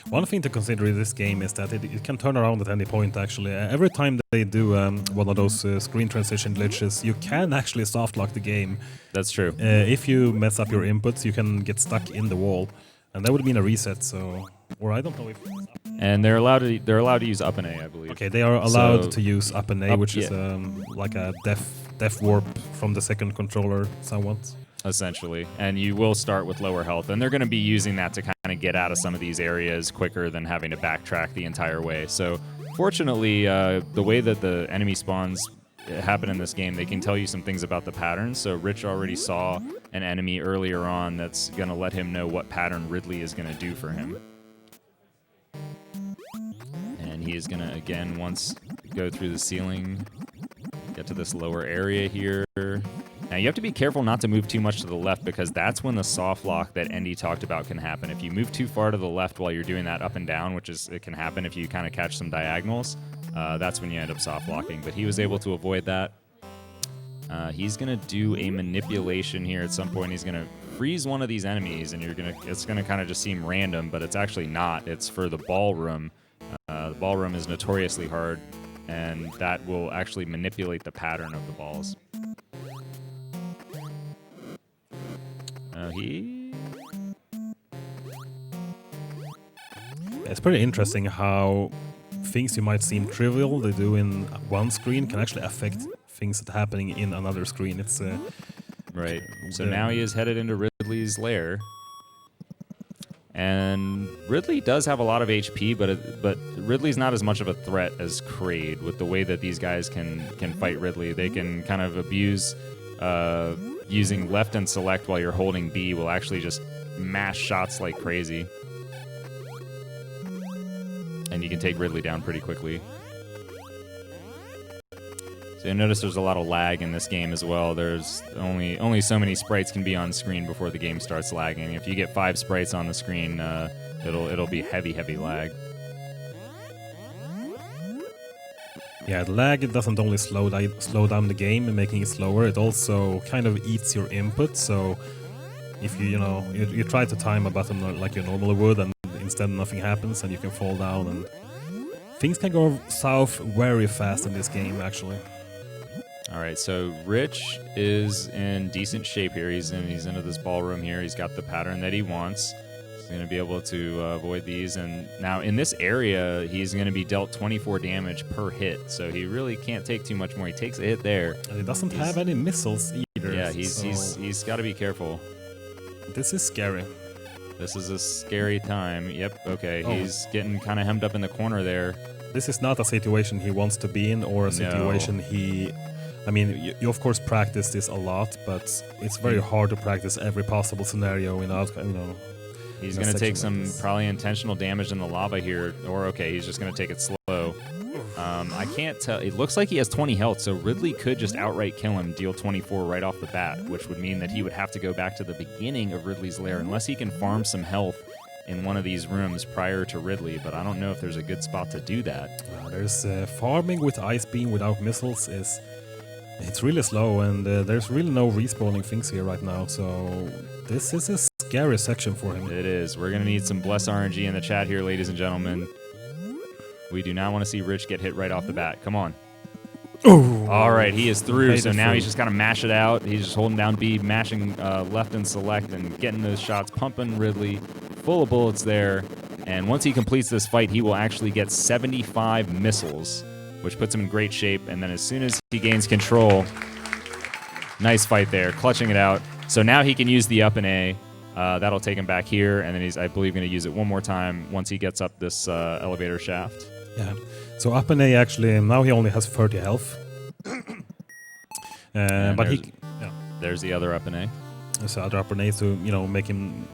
One thing to consider in this game is that it can turn around at any point, actually. Every time they do one of those screen transition glitches, you can actually soft lock the game. That's true. If you mess up your inputs, you can get stuck in the wall. And that would mean a reset, so... Or I don't know if... And they're allowed to use up and A, I believe. Okay, they are allowed to use up and A, which is like a def warp from the second controller, somewhat. Essentially. And you will start with lower health, and they're going to be using that to kind of get out of some of these areas quicker than having to backtrack the entire way. So fortunately, the way that the enemy spawns happen in this game, they can tell you some things about the patterns. So Rich already saw an enemy earlier on that's going to let him know what pattern Ridley is going to do for him. And he is going to, again, once go through the ceiling, get to this lower area here. Now, you have to be careful not to move too much to the left, because that's when the soft lock that Andy talked about can happen. If you move too far to the left while you're doing that up and down, which is it can happen if you kind of catch some diagonals, that's when you end up soft locking. But he was able to avoid that. He's going to do a manipulation here at some point. He's going to freeze one of these enemies, and it's going to kind of just seem random, but it's actually not. It's for the ballroom. The ballroom is notoriously hard, and that will actually manipulate the pattern of the balls. It's pretty interesting how things you might seem trivial they do in one screen can actually affect things that are happening in another screen. It's right. So now he is headed into Ridley's lair. And Ridley does have a lot of HP, but Ridley's not as much of a threat as Kraid. With the way that these guys can fight Ridley, they can kind of abuse using left and select while you're holding B will actually just mash shots like crazy. and you can take Ridley down pretty quickly. So you notice there's a lot of lag in this game as well. There's only so many sprites can be on screen before the game starts lagging. If you get 5 sprites on the screen, it'll be heavy lag. Yeah, the lag, it doesn't only slow down the game and making it slower, it also kind of eats your input. So if you try to time a button like you normally would, and instead nothing happens, and you can fall down, and things can go south very fast in this game, actually. All right, so Rich is in decent shape here. He's into this ballroom here. He's got the pattern that he wants. He's going to be able to avoid these. And now in this area, he's going to be dealt 24 damage per hit. So he really can't take too much more. He takes a hit there. And he doesn't have any missiles either. Yeah, he's got to be careful. This is scary. This is a scary time. Yep, okay. Oh. He's getting kind of hemmed up in the corner there. This is not a situation he wants to be in, or a situation he... I mean, you of course practice this a lot, but it's very hard to practice every possible scenario in outcome. He's going to take some probably intentional damage in the lava here, or okay, he's just going to take it slow. I can't tell. It looks like he has 20 health, so Ridley could just outright kill him, deal 24 right off the bat, which would mean that he would have to go back to the beginning of Ridley's lair, unless he can farm some health in one of these rooms prior to Ridley, but I don't know if there's a good spot to do that. There's farming with Ice Beam without missiles it's really slow, and there's really no respawning things here right now, so this is a scary section for him. It is. We're going to need some bless RNG in the chat here, ladies and gentlemen. We do not want to see Rich get hit right off the bat. Come on. Oh! All right, he is through, so now he's just got to mash it out. He's just holding down B, mashing left and select, and getting those shots, pumping Ridley, full of bullets there. And once he completes this fight, he will actually get 75 missiles, which puts him in great shape. And then as soon as he gains control, nice fight there, clutching it out. So now he can use the up and A. That'll take him back here, and then he's, I believe, going to use it one more time once he gets up this elevator shaft. Yeah. So up and A, actually, now he only has 30 health. But there's the other up and A. There's the other up and A to make him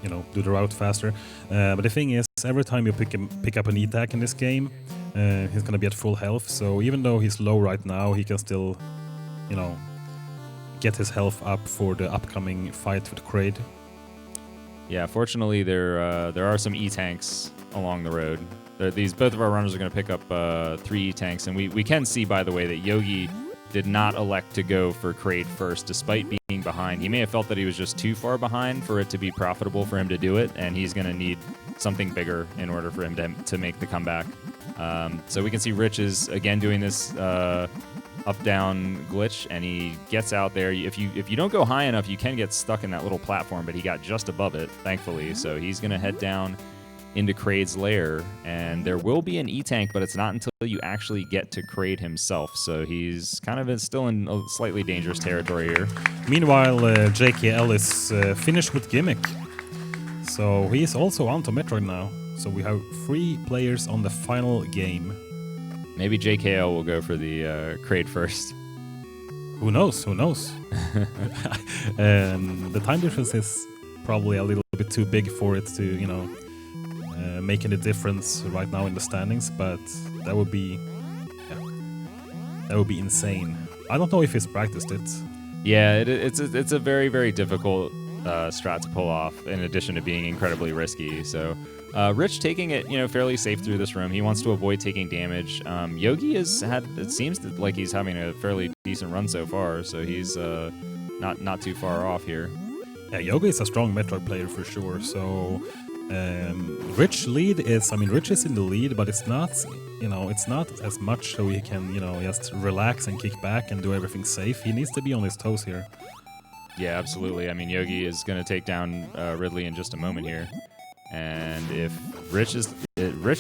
do the route faster. But the thing is, every time you pick up an E-Tack in this game, he's gonna be at full health. So even though he's low right now, he can still, get his health up for the upcoming fight with Kraid. Yeah, fortunately there are some E-Tanks along the road. Both of our runners are going to pick up 3 E-Tanks, and we can see, by the way, that Yogi did not elect to go for Kraid first, despite being behind. He may have felt that he was just too far behind for it to be profitable for him to do it, and he's going to need something bigger in order for him to make the comeback. So we can see Rich is, again, doing this up-down glitch, and he gets out there. If you don't go high enough, you can get stuck in that little platform, but he got just above it, thankfully. So he's going to head down into Kraid's lair, and there will be an E-Tank, but it's not until you actually get to Kraid himself. So he's kind of still in a slightly dangerous territory here. Meanwhile, JkL is finished with Gimmick. So he's also on to Metroid now. So we have 3 players on the final game. Maybe JkL will go for the Kraid first. Who knows? Who knows? The time difference is probably a little bit too big for it to, make any difference right now in the standings, but that would be insane. I don't know if he's practiced it. Yeah, it's a very, very difficult strat to pull off, in addition to being incredibly risky. So Rich taking it, fairly safe through this room. He wants to avoid taking damage. Yogi it seems like he's having a fairly decent run so far, so he's not too far off here. Yeah, Yogi is a strong Metroid player for sure. So Rich is in the lead, but it's not as much so he can, just relax and kick back and do everything safe. He needs to be on his toes here. Yeah, absolutely. I mean, Yogi is going to take down Ridley in just a moment here. And if Rich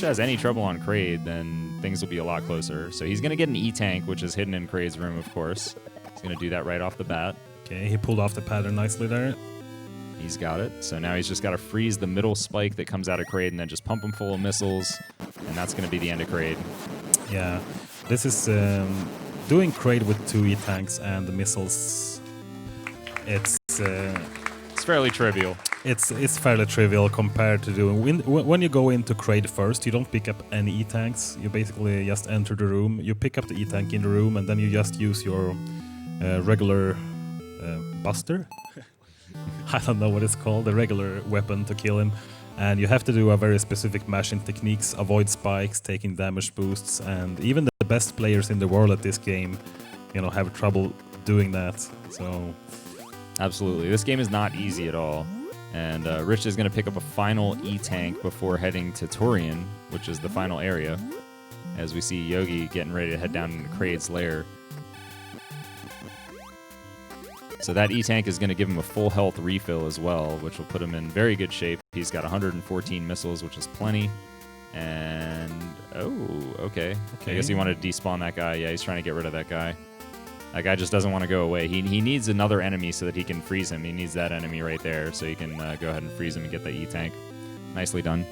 has any trouble on Kraid, then things will be a lot closer. So he's going to get an E-Tank, which is hidden in Kraid's room, of course. He's going to do that right off the bat. Okay, he pulled off the pattern nicely there. He's got it. So now he's just got to freeze the middle spike that comes out of Kraid and then just pump him full of missiles. And that's going to be the end of Kraid. Yeah, this is doing Kraid with 2 E-Tanks and the missiles. It's fairly trivial. It's fairly trivial compared to doing when you go into Kraid first. You don't pick up any E-tanks. You basically just enter the room. You pick up the E-tank in the room, and then you just use your regular buster. I don't know what it's called, the regular weapon to kill him. And you have to do a very specific mashing techniques, avoid spikes, taking damage boosts, and even the best players in the world at this game, have trouble doing that. So, absolutely, this game is not easy at all. And Rich is going to pick up a final E-tank before heading to Torian, which is the final area, as we see Yogi getting ready to head down into Kraid's lair. So that E-tank is going to give him a full health refill as well, which will put him in very good shape. He's got 114 missiles, which is plenty. And, okay. I guess he wanted to despawn that guy. Yeah, he's trying to get rid of that guy. That guy just doesn't want to go away. He needs another enemy so that he can freeze him. He needs that enemy right there so he can go ahead and freeze him and get the E-tank. Nicely done.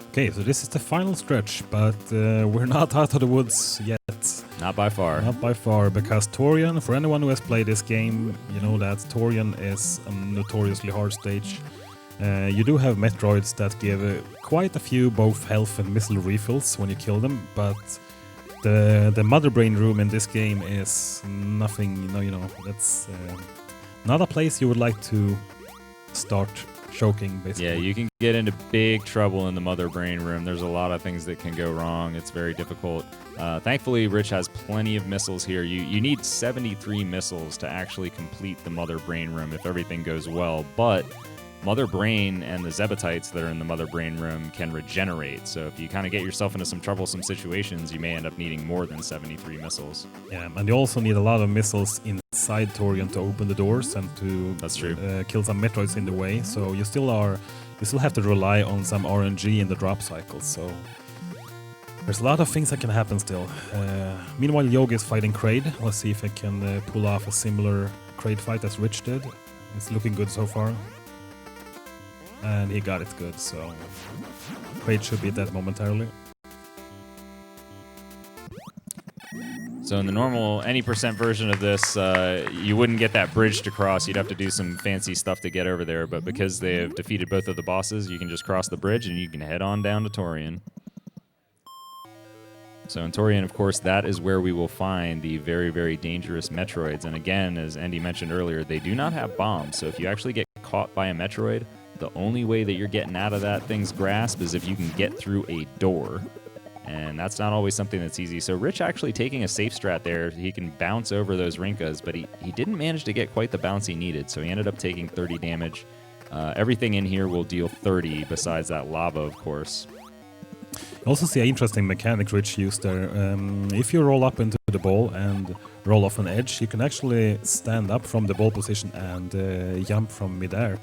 Okay, so this is the final stretch, but we're not out of the woods yet. Not by far. Not by far, because Torian, for anyone who has played this game, you know that Torian is a notoriously hard stage. You do have Metroids that give quite a few both health and missile refills when you kill them, but the Mother Brain room in this game is nothing, that's not a place you would like to start choking, basically. Yeah, you can get into big trouble in the Mother Brain room. There's a lot of things that can go wrong. It's very difficult. Thankfully, Rich has plenty of missiles here. You need 73 missiles to actually complete the Mother Brain room if everything goes well, but Mother Brain and the Zebatites that are in the Mother Brain room can regenerate. So if you kind of get yourself into some troublesome situations, you may end up needing more than 73 missiles. Yeah, and you also need a lot of missiles inside Torian to open the doors and to That's true. Kill some Metroids in the way. So you still have to rely on some RNG in the drop cycles. So there's a lot of things that can happen still. Meanwhile, Yogi is fighting Kraid. Let's see if he can pull off a similar Kraid fight as Rich did. It's looking good so far. And he got it good, so Kraid should be dead momentarily. So in the normal any percent version of this, you wouldn't get that bridge to cross. You'd have to do some fancy stuff to get over there. But because they have defeated both of the bosses, you can just cross the bridge and you can head on down to Torian. So in Torian, of course, that is where we will find the very, very dangerous Metroids. And again, as Andy mentioned earlier, they do not have bombs. So if you actually get caught by a Metroid, the only way that you're getting out of that thing's grasp is if you can get through a door. And that's not always something that's easy. So Rich actually taking a safe strat there. He can bounce over those Rinkas, but he didn't manage to get quite the bounce he needed. So he ended up taking 30 damage. Everything in here will deal 30 besides that lava, of course. You also see an interesting mechanic Rich used there. If you roll up into the ball and roll off an edge, you can actually stand up from the ball position and jump from midair.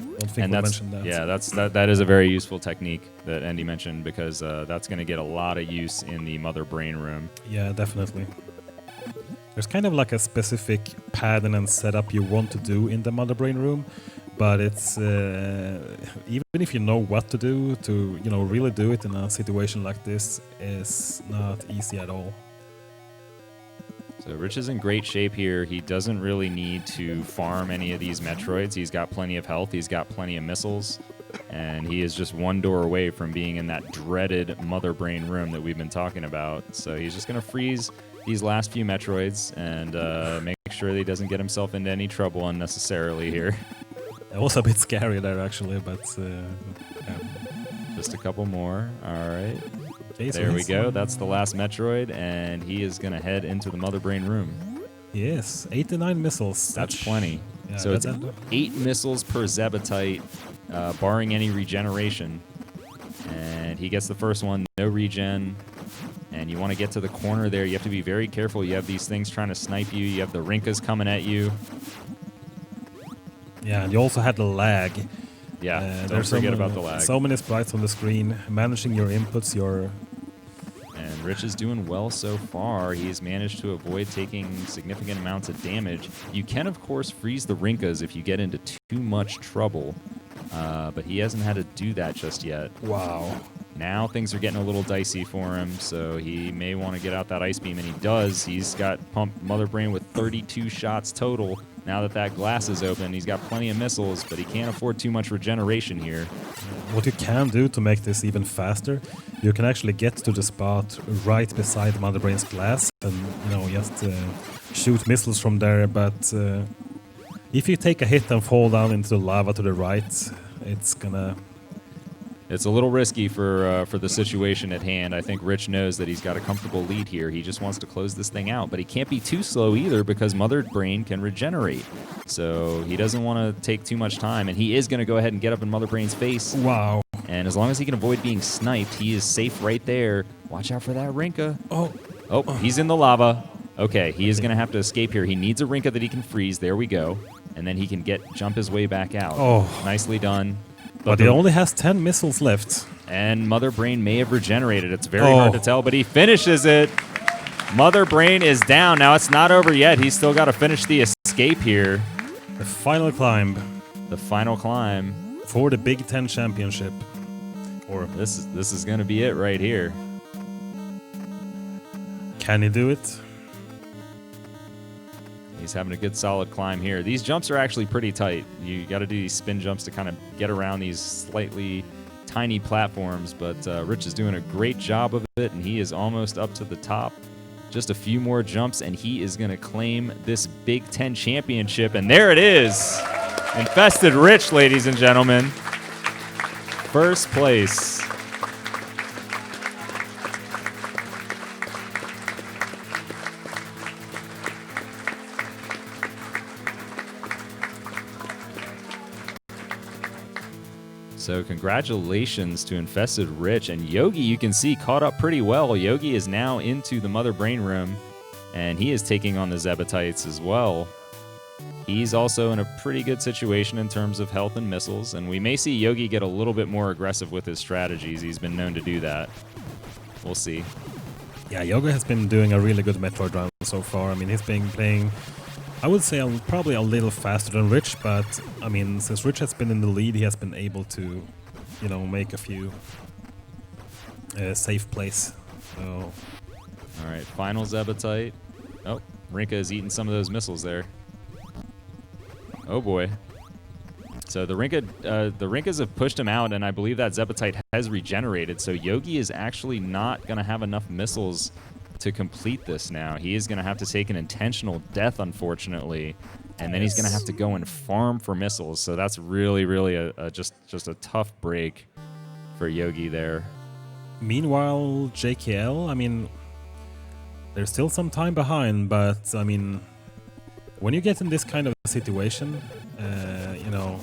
I don't think we mentioned that. Yeah, that is a very useful technique that Andy mentioned because that's going to get a lot of use in the Mother Brain room. Yeah, definitely. There's kind of like a specific pattern and setup you want to do in the Mother Brain room, but it's even if you know what to do to really do it in a situation like this is not easy at all. So Rich is in great shape here. He doesn't really need to farm any of these Metroids. He's got plenty of health. He's got plenty of missiles. And he is just one door away from being in that dreaded Mother Brain room that we've been talking about. So he's just going to freeze these last few Metroids and make sure that he doesn't get himself into any trouble unnecessarily here. It was a bit scary there, actually, but... Just a couple more. All right. Okay, so there we go. That's the last Metroid, and he is going to head into the Mother Brain room. Yes, 89 missiles. That's plenty. Yeah, so it's 8 missiles per Zebatite, barring any regeneration. And he gets the first one, no regen. And you want to get to the corner there. You have to be very careful. You have these things trying to snipe you. You have the Rinkas coming at you. Yeah, and you also had the lag. Yeah, don't forget about the lag. So many sprites on the screen. Managing your inputs, And Rich is doing well so far. He's managed to avoid taking significant amounts of damage. You can, of course, freeze the Rinkas if you get into too much trouble. But he hasn't had to do that just yet. Wow. Now things are getting a little dicey for him, so he may want to get out that Ice Beam, and he does. He's got pumped Mother Brain with 32 shots total. Now that glass is open, he's got plenty of missiles, but he can't afford too much regeneration here. What you can do to make this even faster, you can actually get to the spot right beside Mother Brain's glass and, you know, just shoot missiles from there. But if you take a hit and fall down into the lava to the right, It's a little risky for the situation at hand. I think Rich knows that he's got a comfortable lead here. He just wants to close this thing out, but he can't be too slow either because Mother Brain can regenerate. So he doesn't want to take too much time, and he is going to go ahead and get up in Mother Brain's face. Wow. And as long as he can avoid being sniped, he is safe right there. Watch out for that Rinka. Oh, he's in the lava. Okay, he is going to have to escape here. He needs a Rinka that he can freeze. There we go. And then he can jump his way back out. Oh. Nicely done. But he only has 10 missiles left. And Mother Brain may have regenerated. It's very hard to tell, but he finishes it. Mother Brain is down. Now it's not over yet. He's still got to finish the escape here. The final climb. The final climb. For the Big 10 championship. Or this is going to be it right here. Can he do it? He's having a good solid climb here. These jumps are actually pretty tight. You got to do these spin jumps to kind of get around these slightly tiny platforms, but Rich is doing a great job of it, and he is almost up to the top. Just a few more jumps, and he is going to claim this Big 10 championship, and there it is. InfestedRiche, ladies and gentlemen. First place. So congratulations to InfestedRiche, and Yogi, you can see, caught up pretty well. Yogi is now into the Mother Brain room, and he is taking on the Zebatites as well. He's also in a pretty good situation in terms of health and missiles, and we may see Yogi get a little bit more aggressive with his strategies. He's been known to do that. We'll see. Yeah, Yogi has been doing a really good Metroid run so far. I mean, he's been playing, I would say, probably a little faster than Rich, but I mean, since Rich has been in the lead, he has been able to, you know, make a few safe plays. So. All right, final Zebatite. Oh, Rinka is eating some of those missiles there. Oh boy. So the Rinkas have pushed him out, and I believe that Zebatite has regenerated. So Yogi is actually not going to have enough missiles to complete this now. He is going to have to take an intentional death, unfortunately, and then he's going to have to go and farm for missiles. So that's really, really just a tough break for Yogi there. Meanwhile, JkL, I mean, there's still some time behind, but I mean, when you get in this kind of situation, you know,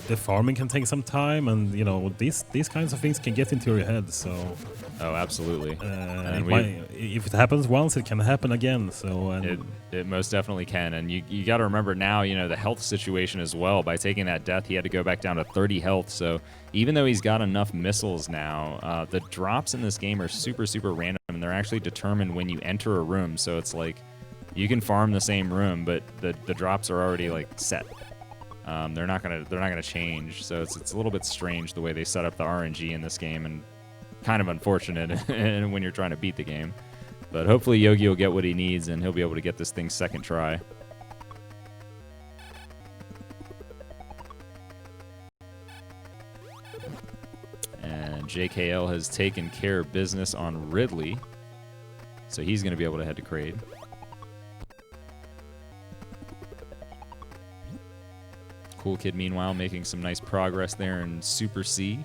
the farming can take some time, and you know, these kinds of things can get into your head. So, oh, absolutely. If it happens once, it can happen again. So, it most definitely can. And you got to remember now, you know, the health situation as well. By taking that death, he had to go back down to 30 health. So even though he's got enough missiles now, the drops in this game are super, super random, and they're actually determined when you enter a room. So it's like, you can farm the same room, but the drops are already like set. They're not gonna change. So it's a little bit strange the way they set up the RNG in this game, and kind of unfortunate when you're trying to beat the game. But hopefully Yogi will get what he needs, and he'll be able to get this thing second try. And JkL has taken care of business on Ridley, so he's going to be able to head to Crade. COOLKID, meanwhile, making some nice progress there in Super C.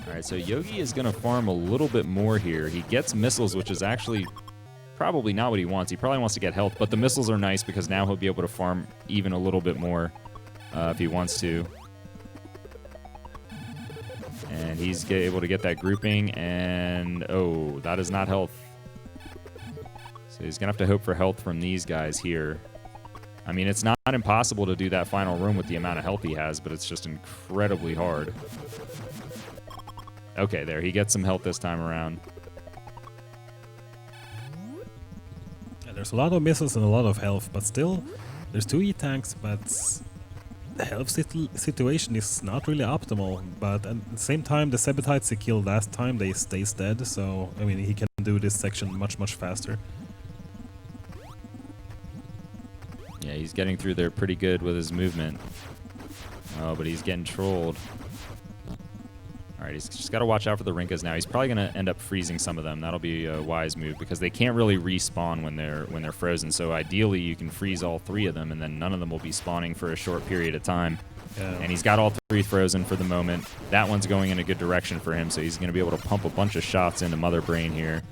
Alright, so Yogi is going to farm a little bit more here. He gets missiles, which is actually probably not what he wants. He probably wants to get health, but the missiles are nice because now he'll be able to farm even a little bit more if he wants to. And he's able to get that grouping, and oh, that is not health. So he's going to have to hope for health from these guys here. I mean, it's not impossible to do that final room with the amount of health he has, but it's just incredibly hard. Okay, there. He gets some health this time around. Yeah, there's a lot of missiles and a lot of health, but still, There's 2 E-tanks, but the health situation is not really optimal. But at the same time, the Sabatites he killed last time, they stays dead, so I mean he can do this section much faster. Yeah, he's getting through there pretty good with his movement. Oh, but he's getting trolled. All right, he's just got to watch out for the Rinkas now. He's probably going to end up freezing some of them. That'll be a wise move because they can't really respawn when they're frozen. So ideally, you can freeze all 3 of them, and then none of them will be spawning for a short period of time. Yeah. And he's got all 3 frozen for the moment. That one's going in a good direction for him, so he's going to be able to pump a bunch of shots into Mother Brain here.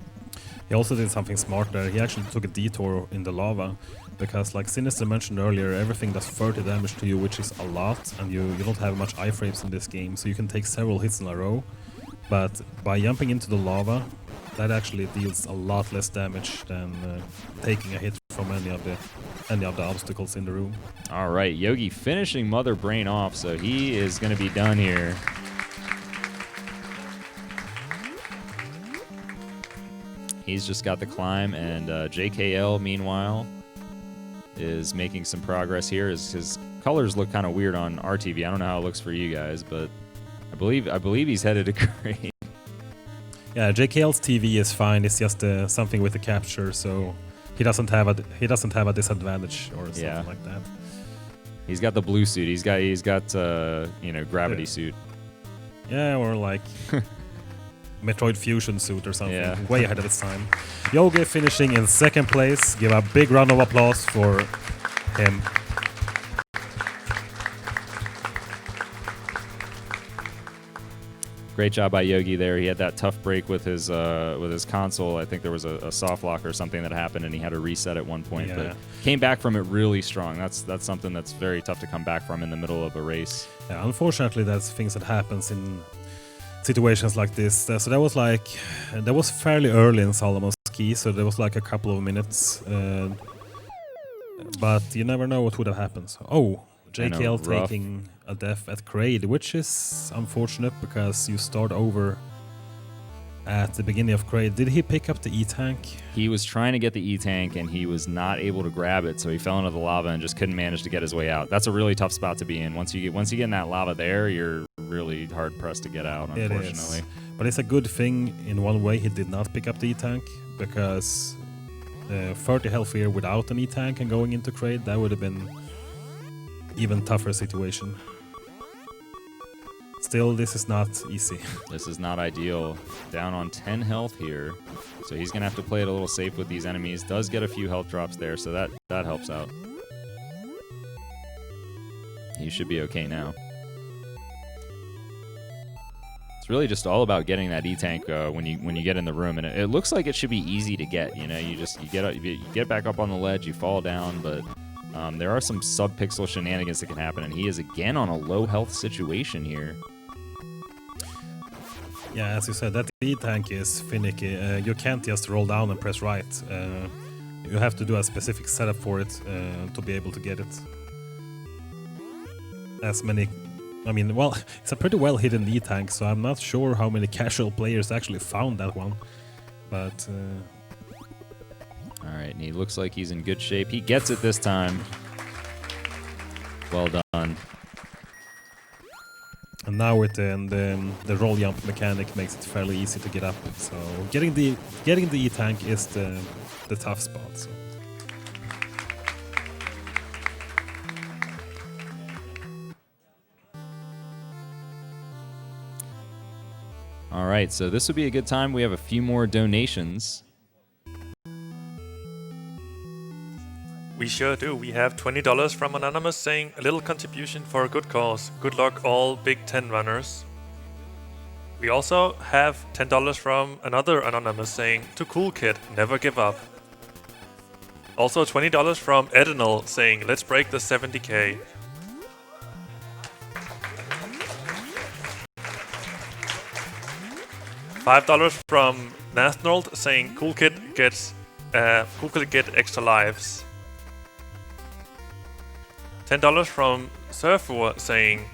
He also did something smart there. He actually took a detour in the lava because, like Sinister mentioned earlier, everything does 30 damage to you, which is a lot, and you don't have much iframes in this game, so you can take several hits in a row. But by jumping into the lava, that actually deals a lot less damage than taking a hit from any of the obstacles in the room. All right, Yogi finishing Mother Brain off, so he is going to be done here. He's just got the climb, and JkL, meanwhile, is making some progress here. His colors look kind of weird on our TV. I don't know how it looks for you guys, but I believe he's headed to grade. Yeah, JkL's TV is fine. It's just something with the capture, so he doesn't have a disadvantage or something like that. He's got the blue suit. He's got gravity suit. Yeah, or like Metroid Fusion suit or something. Yeah. Way ahead of its time. Yogi finishing in 2nd place. Give a big round of applause for him. Great job by Yogi there. He had that tough break with his console. I think there was a soft lock or something that happened, and he had to reset at one point. But came back from it really strong. That's something that's very tough to come back from in the middle of a race. Yeah, unfortunately, that's things that happens in situations like this. So that was fairly early in Solomon's key, so there was like a couple of minutes. But you never know what would have happened. So, JkL taking a death at Crade, which is unfortunate because you start over at the beginning of Crade. Did he pick up the E-tank? He was trying to get the E-tank and he was not able to grab it, so he fell into the lava and just couldn't manage to get his way out. That's a really tough spot to be in. Once you get in that lava there, you're really hard pressed to get out, unfortunately. It is. But it's a good thing in one way he did not pick up the E-tank, because 30 health here without an E-tank and going into Crade, that would have been even tougher situation. Still, this is not easy. This is not ideal. Down on 10 health here. So he's going to have to play it a little safe with these enemies. Does get a few health drops there, so that helps out. He should be okay now. It's really just all about getting that E-tank when you get in the room, and it looks like it should be easy to get. You know, you get back up on the ledge, you fall down, but there are some sub-pixel shenanigans that can happen, and he is again on a low health situation here. Yeah, as you said, that E-tank is finicky. You can't just roll down and press right. You have to do a specific setup for it to be able to get it. Well, it's a pretty well hidden E-tank, so I'm not sure how many casual players actually found that one. But all right, and he looks like he's in good shape. He gets it this time. Well done. And now with the roll jump mechanic makes it fairly easy to get up. So getting the E-tank is the tough spot. So. All right, so this would be a good time. We have a few more donations. We sure do. We have $20 from Anonymous saying a little contribution for a good cause. Good luck all BIG10 runners. We also have $10 from another Anonymous saying to COOLKID, never give up. Also $20 from Edinal saying let's break the 70k. $5 from Nathnold saying COOLKID get extra lives. $10 from Surfur saying,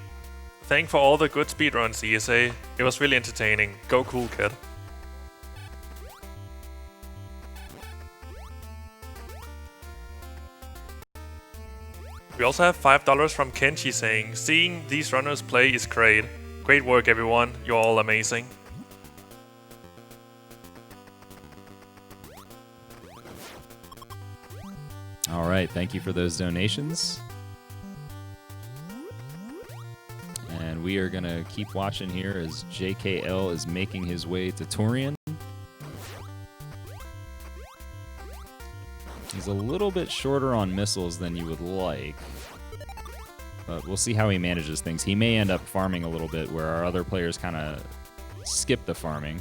thank for all the good speedruns, ESA. It was really entertaining. Go COOLKID. We also have $5 from Kenshi saying, seeing these runners play is great. Great work, everyone. You're all amazing. All right, thank you for those donations. And we are going to keep watching here as JkL is making his way to Torian. He's a little bit shorter on missiles than you would like, but we'll see how he manages things. He may end up farming a little bit where our other players kind of skip the farming.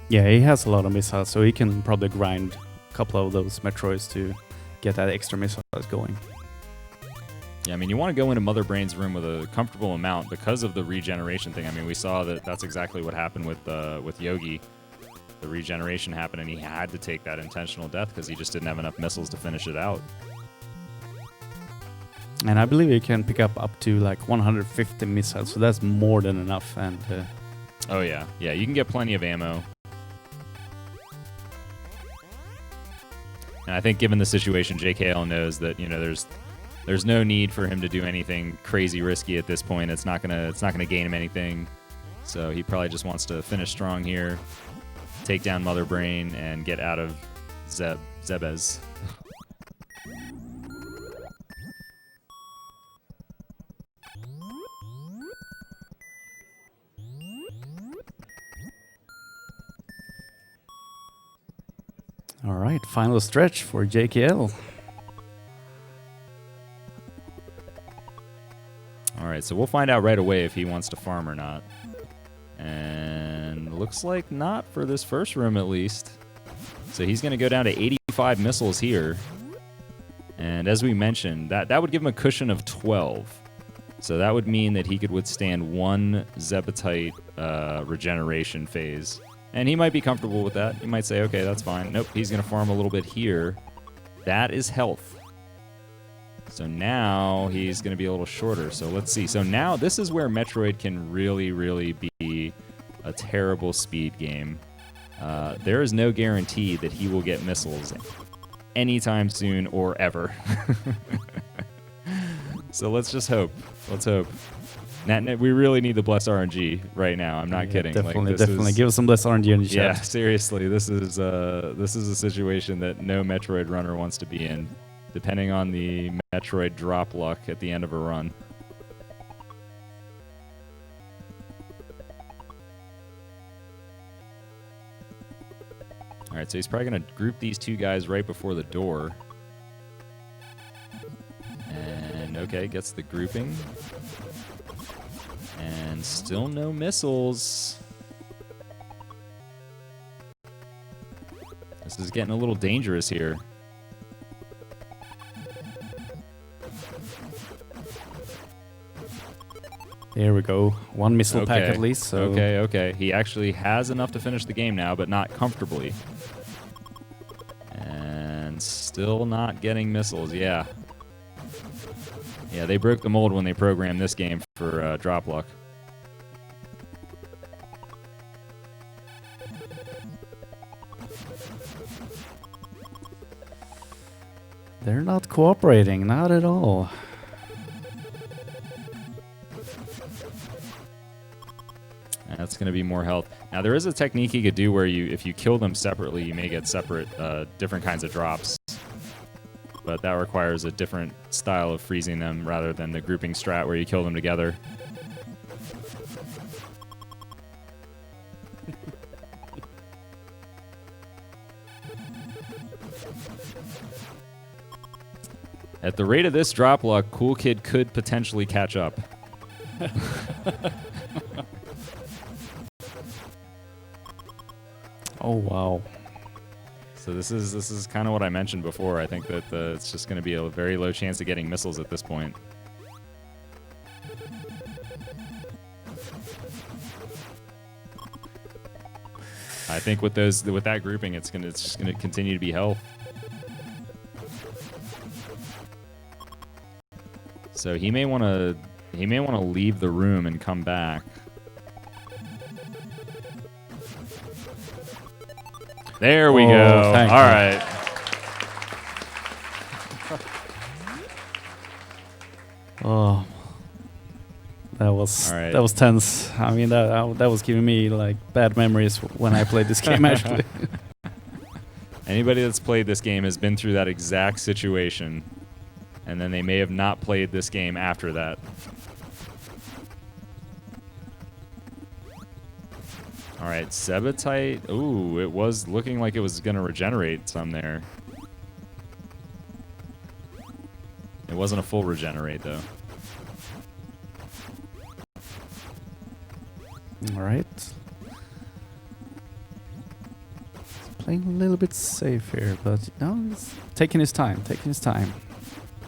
Yeah, he has a lot of missiles, so he can probably grind a couple of those Metroids to get that extra missiles going. Yeah, I mean, you want to go into Mother Brain's room with a comfortable amount because of the regeneration thing. I mean, we saw that that's exactly what happened with Yogi. The regeneration happened, and he had to take that intentional death because he just didn't have enough missiles to finish it out. And I believe you can pick up to like 150 missiles, so that's more than enough. And oh yeah, yeah, you can get plenty of ammo. And I think given the situation, JkL knows that, you know, there's no need for him to do anything crazy risky at this point. It's not gonna gain him anything. So he probably just wants to finish strong here, take down Mother Brain, and get out of Zebes. all right, final stretch for JkL. All right, so we'll find out right away if he wants to farm or not. And looks like not for this first room, at least. So he's going to go down to 85 missiles here. And as we mentioned, that would give him a cushion of 12. So that would mean that he could withstand one Zebetite regeneration phase. And he might be comfortable with that. He might say, okay, that's fine. Nope, he's going to farm a little bit here. That is health. So now he's going to be a little shorter. So let's see. So now this is where Metroid can really, really be a terrible speed game. There is no guarantee that he will get missiles anytime soon or ever. So let's just hope. Let's hope. We really need the Bless RNG right now. I'm not kidding. Definitely, definitely. Give us some Bless RNG in the chat. Yeah, seriously. This is a situation that no Metroid runner wants to be in, depending on the Metroid drop luck at the end of a run. All right, so he's probably going to group these two guys right before the door. And, okay, gets the grouping. And still no missiles. This is getting a little dangerous here. There we go. One missile pack at least. So. Okay. He actually has enough to finish the game now, but not comfortably. And still not getting missiles. Yeah. Yeah, they broke the mold when they programmed this game for drop luck. They're not cooperating, not at all. That's going to be more health. Now, there is a technique you could do where if you kill them separately, you may get separate, different kinds of drops. But that requires a different style of freezing them rather than the grouping strat where you kill them together. At the rate of this drop luck, COOLKID could potentially catch up. Oh, wow. So this is kind of what I mentioned before. I think that it's just going to be a very low chance of getting missiles at this point. I think with that grouping, it's just going to continue to be health. So he may want to leave the room and come back. There we go. All right. Oh, that was All right. that was tense. I mean, that was giving me like bad memories when I played this game. Actually, Anybody that's played this game has been through that exact situation, and then they may have not played this game after that. All right, Sebetite. Ooh, it was looking like it was going to regenerate some there. It wasn't a full regenerate, though. all right. Playing a little bit safe here, but no, he's taking his time. Taking his time.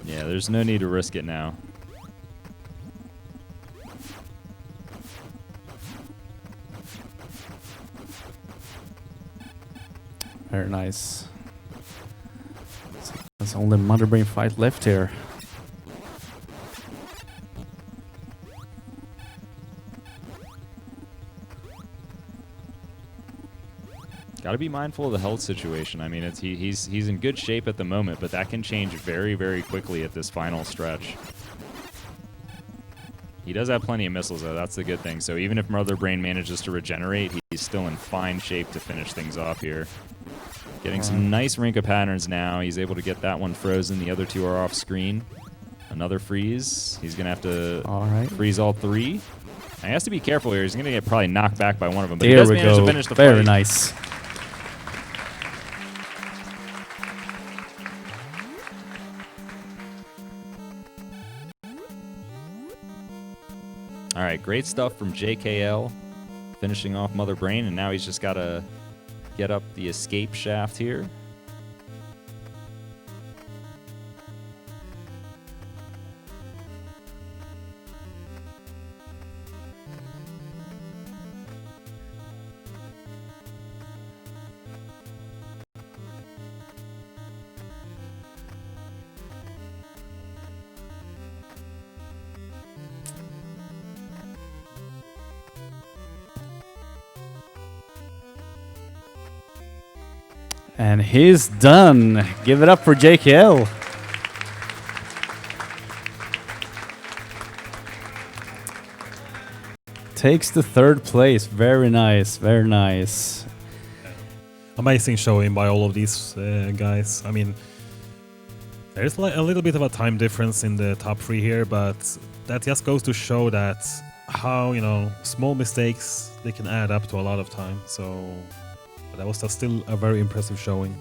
Yeah, there's no need to risk it now. Very nice. So there's only Mother Brain fight left here. Got to be mindful of the health situation. I mean, he's in good shape at the moment, but that can change very, very quickly at this final stretch. He does have plenty of missiles, though. That's the good thing. So even if Mother Brain manages to regenerate, he's still in fine shape to finish things off here. Getting some nice Rinka patterns now. He's able to get that one frozen. The other two are off screen. Another freeze. He's going to have to freeze all three. And he has to be careful here. He's going to get probably knocked back by one of them. But he does manage to finish the fight. Very nice. All right, great stuff from JkL, finishing off Mother Brain, and now he's just got to get up the escape shaft here. And he's done. Give it up for JkL. Takes the third place. Very nice. Very nice. Amazing showing by all of these guys. I mean, there's like a little bit of a time difference in the top three here, but that just goes to show that how, you know, small mistakes, they can add up to a lot of time. So but that was still a very impressive showing.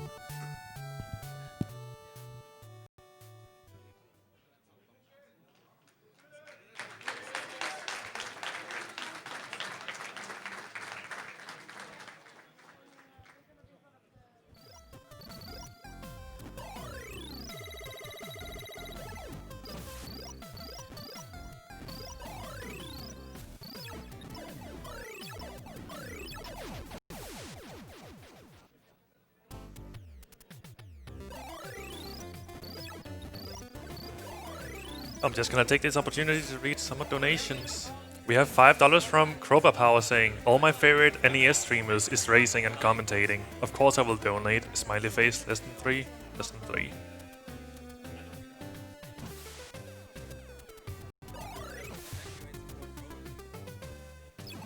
I'm just gonna take this opportunity to read some donations. We have $5 from Crowbar Power saying, all my favorite NES streamers is racing and commentating. Of course I will donate. Smiley face, less than 3, less than 3.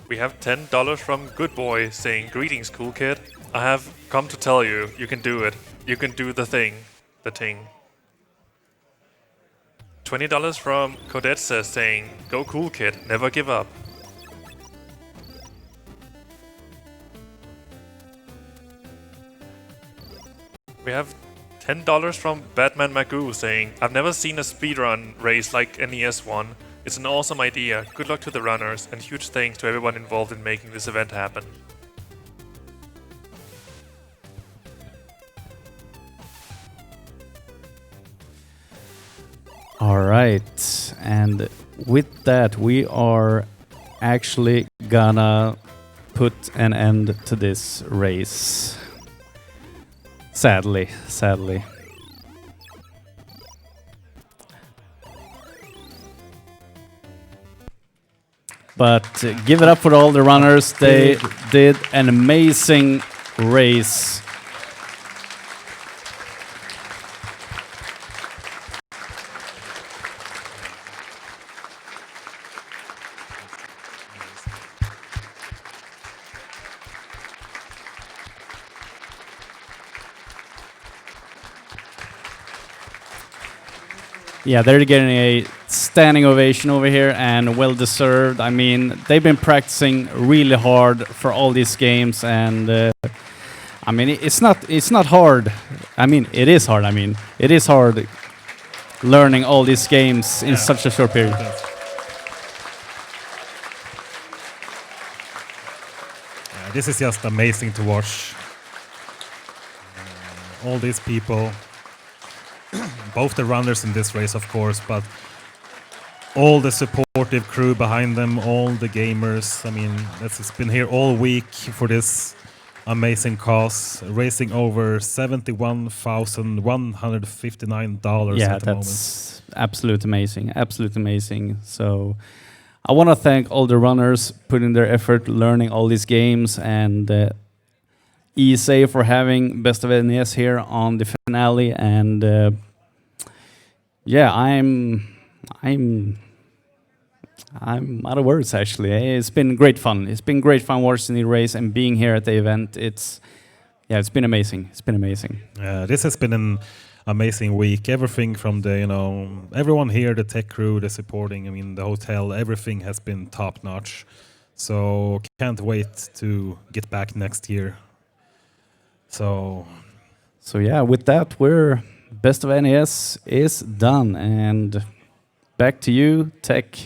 We have $10 from Good Boy saying, greetings COOLKID. I have come to tell you, you can do it. You can do the thing. The ting. $20 from Kodetsa saying, go COOLKID, never give up. We have $10 from Batman Magoo saying, I've never seen a speedrun race like NES one. It's an awesome idea. Good luck to the runners, and huge thanks to everyone involved in making this event happen. All right, and with that, we are actually gonna put an end to this race. Sadly. But give it up for all the runners. They did an amazing race. Yeah, they're getting a standing ovation over here, and well deserved. I mean, they've been practicing really hard for all these games, and I mean, it's not hard. I mean, it is hard. I mean, it is hard learning all these games in such a short period. This is just amazing to watch. All these people, both the runners in this race, of course, but all the supportive crew behind them, all the gamers. I mean, it's been here all week for this amazing cause, raising over $71,159 Yeah, at the that's absolutely amazing. Absolutely amazing. So I want to thank all the runners putting their effort learning all these games, and ESA for having Best of NES here on the finale. And yeah, I'm out of words, actually. It's been great fun. It's been great fun watching the race and being here at the event. It's been amazing. It's been amazing. This has been an amazing week. Everything from the, everyone here, the tech crew, the supporting, I mean, the hotel, everything has been top notch. So can't wait to get back next year. So yeah, with that, we're Best of NES is done, and back to you, Tech.